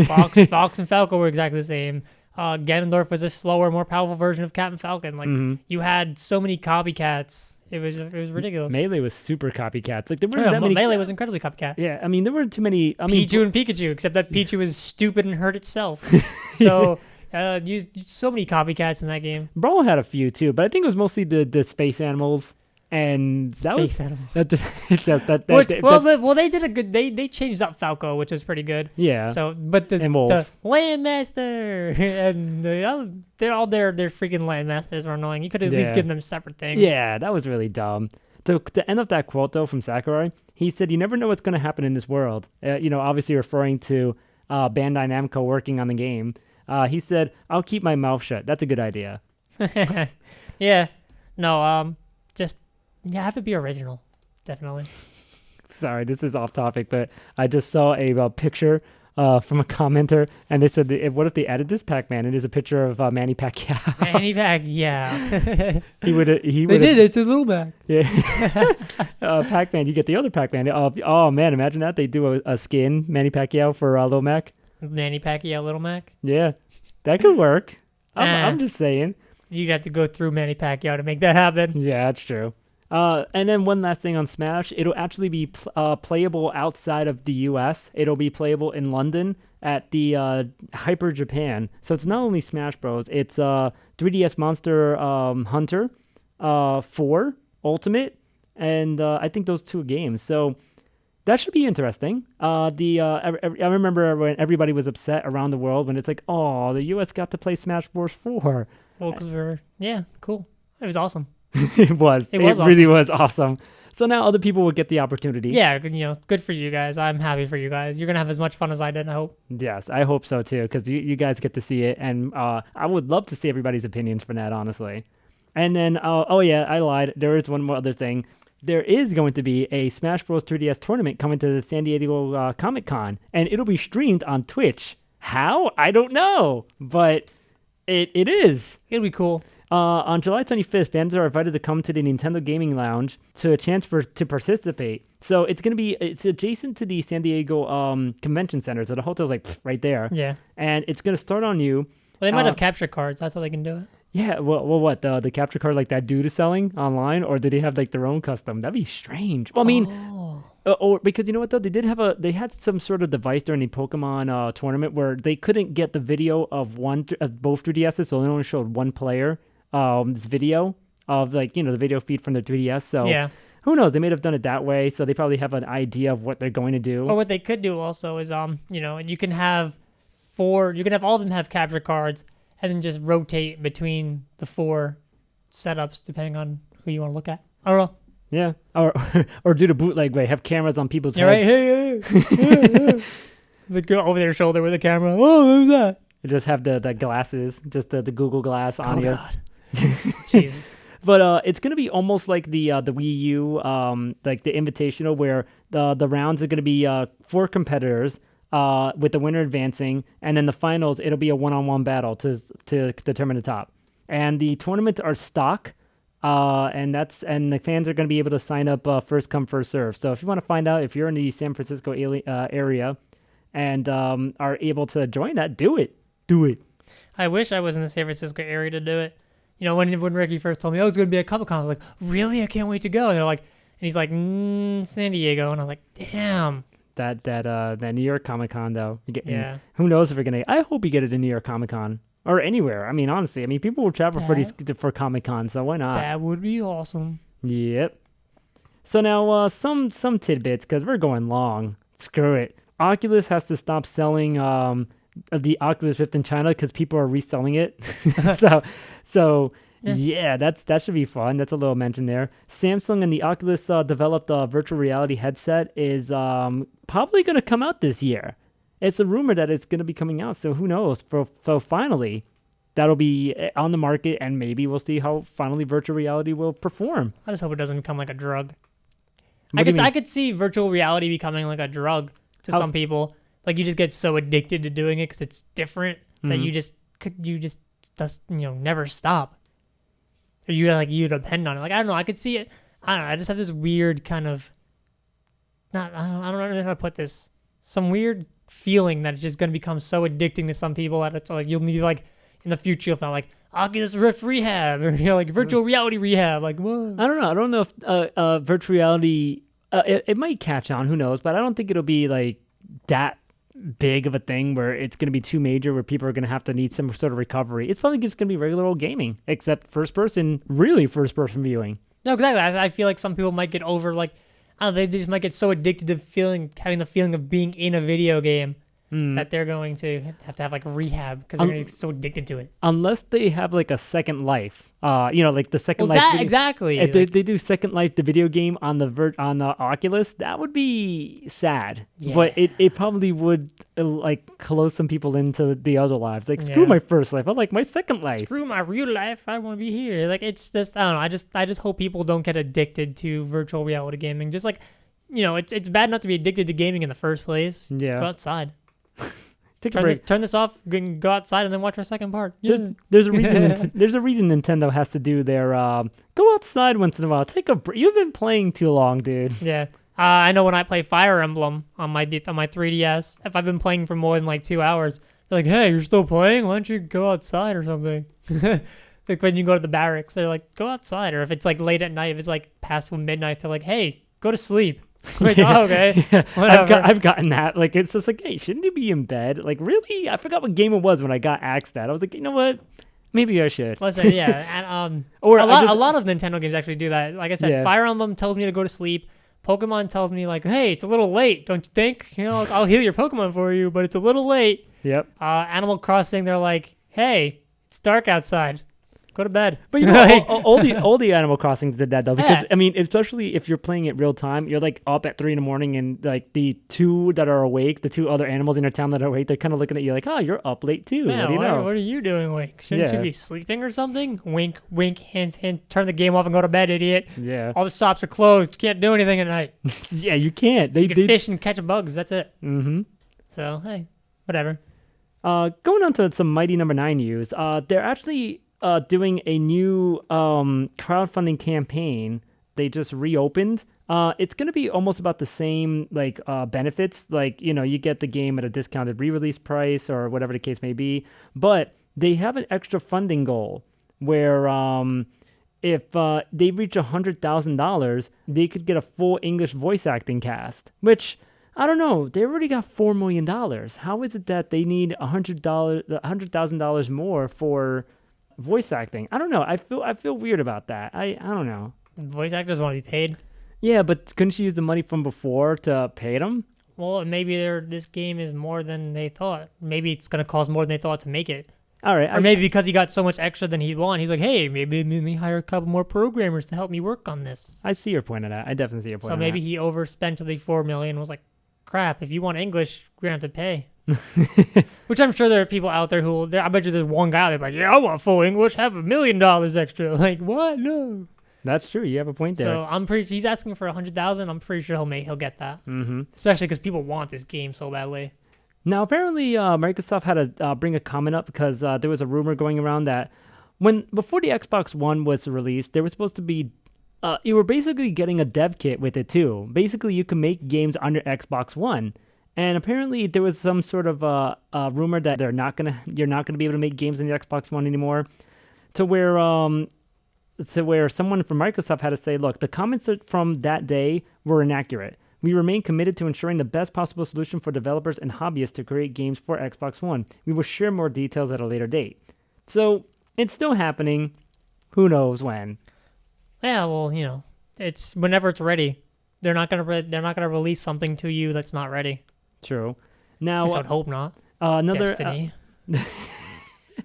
Fox and Falco were exactly the same. Ganondorf was a slower, more powerful version of Captain Falcon. Like you had so many copycats. It was ridiculous. Melee was super copycats. Like there weren't that many. Melee was incredibly copycat. Yeah, I mean there weren't too many. Pichu and Pikachu, except that Pichu was stupid and hurt itself. So so many copycats in that game. Brawl had a few too, but I think it was mostly the space animals. And that Space was animals. that They did a good. They changed up Falco, which was pretty good. yeah. So, but the Landmaster and they're all their freaking Landmasters were annoying. You could at least give them separate things. Yeah, that was really dumb. To end up that quote though from Sakurai, he said, "You never know what's going to happen in this world." Obviously referring to Bandai Namco working on the game. He said, "I'll keep my mouth shut." That's a good idea. Yeah. No. Just have to be original. Definitely. Sorry, this is off topic, but I just saw a picture from a commenter, and they said, "What if they added this Pac-Man? It is a picture of Manny Pacquiao." Manny Pac, yeah. He would. They did. It's a little Mac. Yeah. Pac-Man. You get the other Pac-Man. Oh man, imagine that they do a skin Manny Pacquiao for Little Mac. Manny Pacquiao, Little Mac. Yeah, that could work. I'm just saying. You'd have to go through Manny Pacquiao to make that happen. Yeah, that's true. And then one last thing on Smash, it'll actually be playable outside of the US. It'll be playable in London at the Hyper Japan. So it's not only Smash Bros. It's 3DS Monster Hunter 4 Ultimate, and I think those 2 games. So that should be interesting. I remember when everybody was upset around the world when it's like, oh, the US got to play Smash Bros. 4. Well, because cool. It was awesome. It was. It awesome. Really was awesome. So now other people will get the opportunity. Yeah, good for you guys. I'm happy for you guys. You're going to have as much fun as I did, I hope. Yes, I hope so too, because you guys get to see it, and I would love to see everybody's opinions for that, honestly. And then, I lied. There is one more other thing. There is going to be a Smash Bros. 3DS tournament coming to the San Diego Comic-Con, and it'll be streamed on Twitch. How? I don't know, but it is. It'll be cool. On July 25th, fans are invited to come to the Nintendo Gaming Lounge to a chance to participate. So it's adjacent to the San Diego Convention Center, so the hotel's like right there. Yeah. And it's going to start on you. Well, they might have capture cards. That's how they can do it. Yeah, well, what, the capture card like that dude is selling online, or do they have like their own custom? That'd be strange. Well, I mean, or because you know what though, they had some sort of device during the Pokemon tournament where they couldn't get the video of both 3DSs, so they only showed one player. This video of the video feed from the 3DS. So yeah. Who knows? They may have done it that way, so they probably have an idea of what they're going to do. Or what they could do also is you can have all of them have capture cards, and then just rotate between the 4 setups depending on who you want to look at. I don't know. Yeah, or do the bootleg way. Have cameras on people's heads. Right. Hey. The girl over their shoulder with the camera. Oh, who's that? You just have the glasses, just the Google Glass on you. God. Jeez. But it's gonna be almost like the Wii U, like the Invitational, where the rounds are gonna be 4 competitors, with the winner advancing, and then the finals it'll be a one-on-one battle to determine the top. And the tournaments are stock, and the fans are gonna be able to sign up first come first serve. So if you want to find out if you're in the San Francisco area and are able to join that, do it. Do it. I wish I was in the San Francisco area to do it. When Ricky first told me I was going to be at Comic-Con, I was like, really? I can't wait to go. And they're like, and he's like, San Diego. And I was like, damn. That New York Comic-Con, though. Yeah. Who knows if we're going to... I hope you get it in New York Comic-Con. Or anywhere. I mean, honestly. People will travel for Comic-Con, so why not? That would be awesome. Yep. So now, some tidbits, because we're going long. Screw it. Oculus has to stop selling... the Oculus Rift in China because people are reselling it. so yeah, that should be fun. That's a little mention there. Samsung and the Oculus developed a virtual reality headset is probably going to come out this year. It's a rumor that it's going to be coming out, so who knows? So finally, that'll be on the market, and maybe we'll see how finally virtual reality will perform. I just hope it doesn't become like a drug. I could see virtual reality becoming like a drug to some people. Like you just get so addicted to doing it because it's different that you just never stop. Or you depend on it. Like I don't know, I could see it. I don't know. I just have this weird kind of I don't know if I put this, some weird feeling that it's just going to become so addicting to some people that it's like you'll need like in the future you'll find like Oculus Rift rehab or like virtual reality rehab. Like what? I don't know. I don't know if virtual reality it might catch on. Who knows? But I don't think it'll be like that big of a thing where it's going to be too major where people are going to have to need some sort of recovery. It's probably just going to be regular old gaming, except first person viewing. No, exactly. I feel like some people might get over like, I don't know, they just might get so addicted to having the feeling of being in a video game that they're going to have like rehab because they're going to get so addicted to it. Unless they have like a Second Life, like the Second Well, Life. exactly. If they do Second Life, the video game on the Oculus, that would be sad. Yeah. But it probably would like close some people into the other lives. Like screw my first life, I like my second life. Screw my real life, I want to be here. Like it's just I don't know. I just hope people don't get addicted to virtual reality gaming. Just like it's bad enough to be addicted to gaming in the first place. Yeah. Go outside. Take a break. Turn this off. Go outside and then watch our second part. There's a reason. There's a reason Nintendo has to do their go outside once in a while. Take a break. You've been playing too long, dude. Yeah. I know when I play Fire Emblem on my 3DS, if I've been playing for more than like 2 hours, they're like, "Hey, you're still playing? Why don't you go outside or something?" Like when you go to the barracks, they're like, "Go outside." Or if it's like late at night, if it's like past midnight, they're like, "Hey, go to sleep." Like, oh, okay. Yeah. Whatever. I've gotten that. Like, it's just like, hey, shouldn't you be in bed? Like, really? I forgot what game it was when I got asked that. I was like, you know what? Maybe I should. Listen, yeah, and Or a lot of Nintendo games actually do that. Like I said, Yeah. Fire Emblem tells me to go to sleep. Pokemon tells me like, hey, it's a little late, don't you think? I'll heal your Pokemon for you, but it's a little late. Yep. Animal Crossing, they're like, hey, it's dark outside. Go to bed. But all the Animal Crossings did that though, because I mean, especially if you're playing it real time, you're like up at 3 a.m. and like the two that are awake, the two other animals in your town that are awake, they're kind of looking at you like, oh, you're up late too. Yeah, what do you know? What are you doing awake? Shouldn't Yeah. you be sleeping or something? Wink, wink, hint, hint. Turn the game off and go to bed, idiot. Yeah. All the shops are closed. You can't do anything at night. Yeah, you can't. You can fish and catch bugs. That's it. Mm-hmm. So hey, whatever. Going on to some Mighty Number 9 news, they're actually doing a new crowdfunding campaign. They just reopened. It's going to be almost about the same like benefits. Like, you get the game at a discounted re-release price or whatever the case may be. But they have an extra funding goal where if they reach $100,000, they could get a full English voice acting cast, which... I don't know. They already got $4 million. How is it that they need $100,000 more for voice acting? I don't know. I feel weird about that. I don't know. Voice actors want to be paid. Yeah, but couldn't you use the money from before to pay them? Well, maybe this game is more than they thought. Maybe it's going to cost more than they thought to make it. All right. Or maybe because he got so much extra than he wanted, he's like, hey, maybe let me hire a couple more programmers to help me work on this. I see your point of that. I definitely see your point So of maybe that. he overspent to the $4 million and was like, crap, if you want English, we're going to have to pay. Which I'm sure there are people out there who, I bet you there's one guy that's like, yeah, I want full English, have $1 million extra. Like, what? No. That's true. You have a point there. So he's asking for $100,000. I'm pretty sure he'll get that. Mm-hmm. Especially because people want this game so badly. Now, apparently, Microsoft had to bring a comment up because there was a rumor going around that before the Xbox One was released, there was supposed to be you were basically getting a dev kit with it too. Basically, you can make games on your Xbox One, and apparently there was some sort of rumor that you're not gonna be able to make games on the Xbox One anymore, to where someone from Microsoft had to say, "Look, the comments from that day were inaccurate. We remain committed to ensuring the best possible solution for developers and hobbyists to create games for Xbox One. We will share more details at a later date." So it's still happening. Who knows when? Yeah, well, it's whenever it's ready. They're not gonna release something to you that's not ready. True. Now, I would hope not. Another Destiny.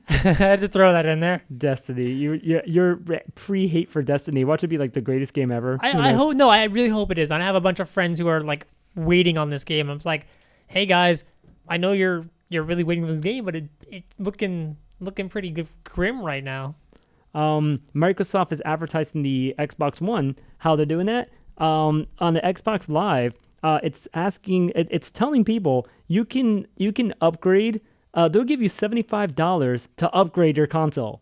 I had to throw that in there. Destiny. Your pre-hate for Destiny. Watch it be like the greatest game ever. I hope. No, I really hope it is. I have a bunch of friends who are like waiting on this game. I'm like, hey guys, I know you're really waiting for this game, but it's looking pretty good, grim right now. Microsoft is advertising the Xbox One. How they're doing that? On the Xbox Live, it's telling people you can upgrade. They'll give you $75 to upgrade your console.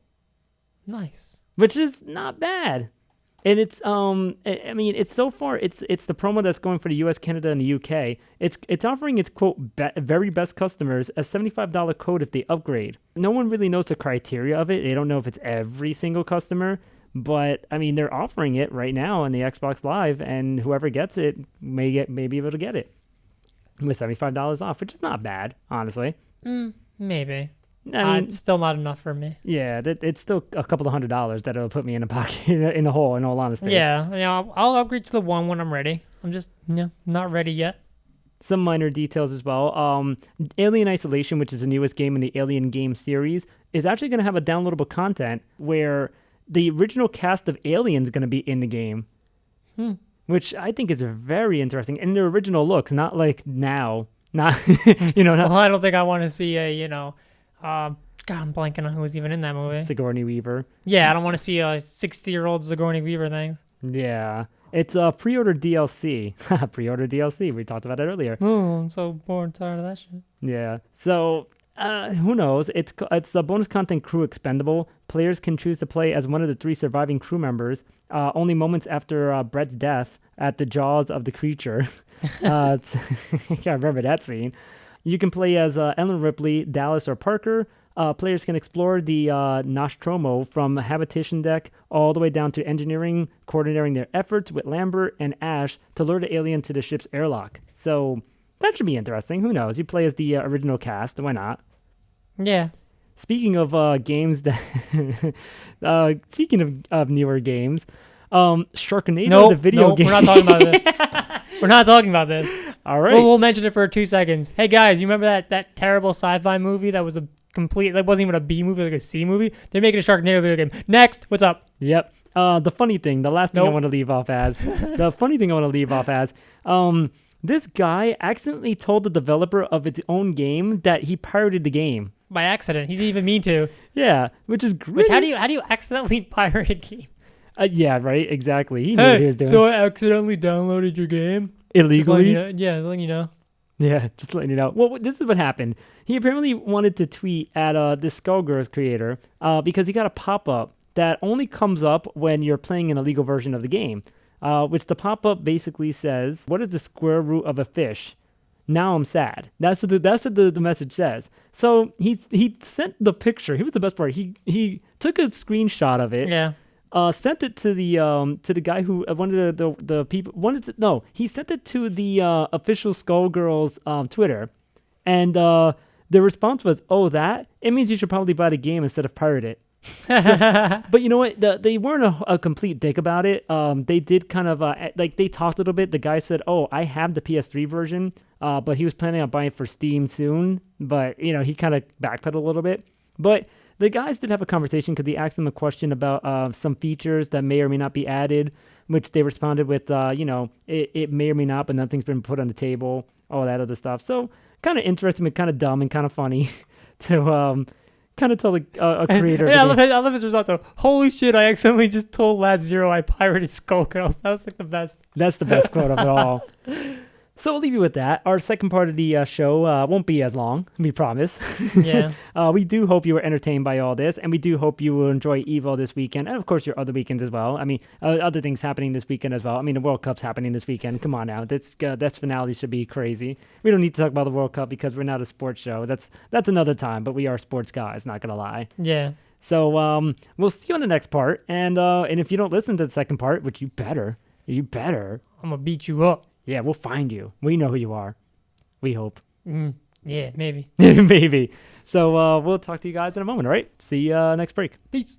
Nice. Which is not bad. And it's I mean, it's so far it's the promo that's going for the US, Canada, and the UK. It's offering its quote very best customers a $75 code if they upgrade. No one really knows the criteria of it. They don't know if it's every single customer, but I mean they're offering it right now on the Xbox Live, and whoever gets it may be able to get it with $75 off, which is not bad, honestly. Maybe. I mean, it's still not enough for me. Yeah, it's still a couple of $100 that'll put me in the pocket in the hole. In all honesty. Yeah, I'll upgrade to the one when I'm ready. I'm just not ready yet. some minor details as well. Alien Isolation, which is the newest game in the Alien game series, is actually going to have a downloadable content where the original cast of aliens going to be in the game, which I think is very interesting. And their original looks, not like now. Not, Well, I don't think I want to see God, I'm blanking on who was even in that movie. Sigourney Weaver. Yeah, I don't want to see a 60-year-old Sigourney Weaver thing. Yeah. It's a pre-order DLC. Pre-order DLC. We talked about it earlier. Oh, I'm so bored and tired of that shit. Yeah. So, who knows? It's a bonus content crew expendable. Players can choose to play as one of the 3 surviving crew members. Only moments after Brett's death at the jaws of the creature. I can't remember that scene. You can play as Ellen Ripley, Dallas, or Parker. Players can explore the Nostromo from habitation deck all the way down to engineering, coordinating their efforts with Lambert and Ash to lure the alien to the ship's airlock. So that should be interesting. Who knows? You play as the original cast. Why not? Yeah. Speaking of games that, speaking of newer games, Sharknado, the video game. We're not talking about this. We're not talking about this. All right. We'll mention it for 2 seconds. Hey guys, you remember that terrible sci-fi movie that was that wasn't even a B movie, like a C movie? They're making a Sharknado video game. Next, what's up? Yep. The funny thing, the last thing I want to leave off as, this guy accidentally told the developer of its own game that he pirated the game. By accident. He didn't even mean to. Yeah, which is great. Which, how do you accidentally pirate a game? Yeah, right, exactly. He knew what he was doing. So I accidentally downloaded your game? Illegally? Letting you know. Yeah, just letting you know. Well, this is what happened. He apparently wanted to tweet at this Skullgirls creator because he got a pop-up that only comes up when you're playing an illegal version of the game, which the pop-up basically says, "What is the square root of a fish? Now I'm sad." That's what the message says. So he sent the picture. Here was the best part. He took a screenshot of it. Yeah. Sent it to the guy who one of the people he sent it to the official Skullgirls Twitter, and the response was, "Oh, it means you should probably buy the game instead of pirate it." So, but you know what? They weren't a complete dick about it. They did kind of they talked a little bit. The guy said, "Oh, I have the PS3 version, but he was planning on buying it for Steam soon." But he kind of backpedaled a little bit, but. The guys did have a conversation because he asked them a question about some features that may or may not be added, which they responded with, it may or may not, but nothing's been put on the table, all that other stuff. So kind of interesting, but kind of dumb and kind of funny to kind of tell a creator. I love his result though. Holy shit! I accidentally just told Lab Zero I pirated Skullgirls. That was like the best. That's the best quote of it all. So we'll leave you with that. Our second part of the show won't be as long, we promise. Yeah. We do hope you were entertained by all this, and we do hope you will enjoy EVO this weekend, and of course your other weekends as well. I mean, other things happening this weekend as well. I mean, the World Cup's happening this weekend. Come on now, that's finale should be crazy. We don't need to talk about the World Cup because we're not a sports show. That's another time, but we are sports guys, not gonna lie. Yeah. So we'll see you on the next part, and if you don't listen to the second part, which you better, I'm gonna beat you up. Yeah, we'll find you. We know who you are. We hope. Yeah, maybe. Maybe. So we'll talk to you guys in a moment, all right? See you next break. Peace.